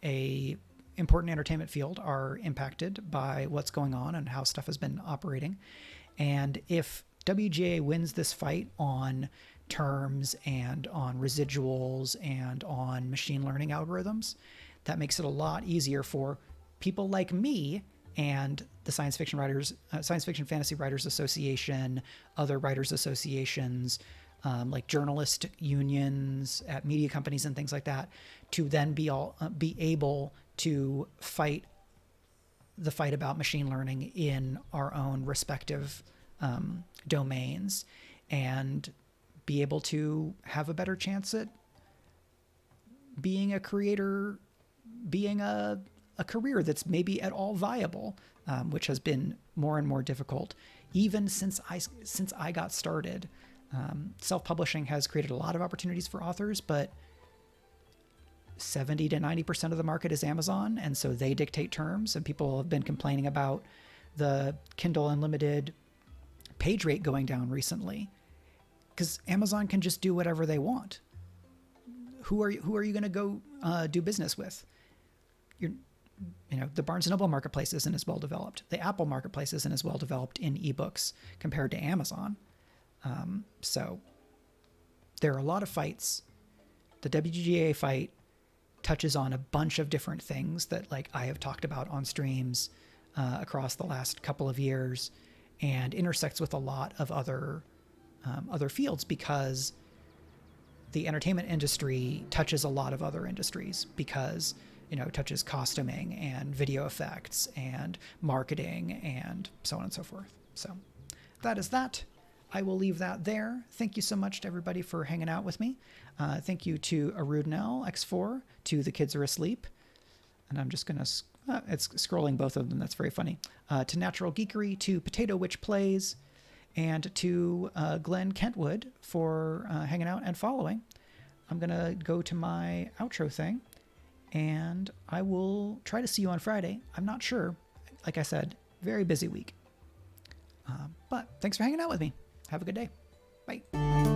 a important entertainment field are impacted by what's going on and how stuff has been operating. And if WGA wins this fight on terms and on residuals and on machine learning algorithms, that makes it a lot easier for people like me and the Science Fiction Fantasy Writers Association, other writers associations, like journalist unions at media companies and things like that, to then be able to fight the fight about machine learning in our own respective domains, and be able to have a better chance at being a creator, being a career that's maybe at all viable, which has been more and more difficult even since I got started. Self-publishing has created a lot of opportunities for authors, but 70 to 90% of the market is Amazon, and so they dictate terms, and people have been complaining about the Kindle Unlimited page rate going down recently because Amazon can just do whatever they want. Who are you going to go do business with? The Barnes & Noble marketplace isn't as well developed. The Apple marketplace isn't as well developed in ebooks compared to Amazon. So there are a lot of fights. The WGA fight touches on a bunch of different things that, like, I have talked about on streams across the last couple of years, and intersects with a lot of other fields, because the entertainment industry touches a lot of other industries, because it touches costuming and video effects and marketing and so on and so forth. So that is that. I will leave that there. Thank you so much to everybody for hanging out with me. Thank you to Arudnell X4, to The Kids Are Asleep. And I'm just going to, it's scrolling both of them. That's very funny. To Natural Geekery, to Potato Witch Plays, and to Glenn Kentwood for hanging out and following. I'm going to go to my outro thing, and I will try to see you on Friday. I'm not sure. Like I said, very busy week. But thanks for hanging out with me. Have a good day. Bye.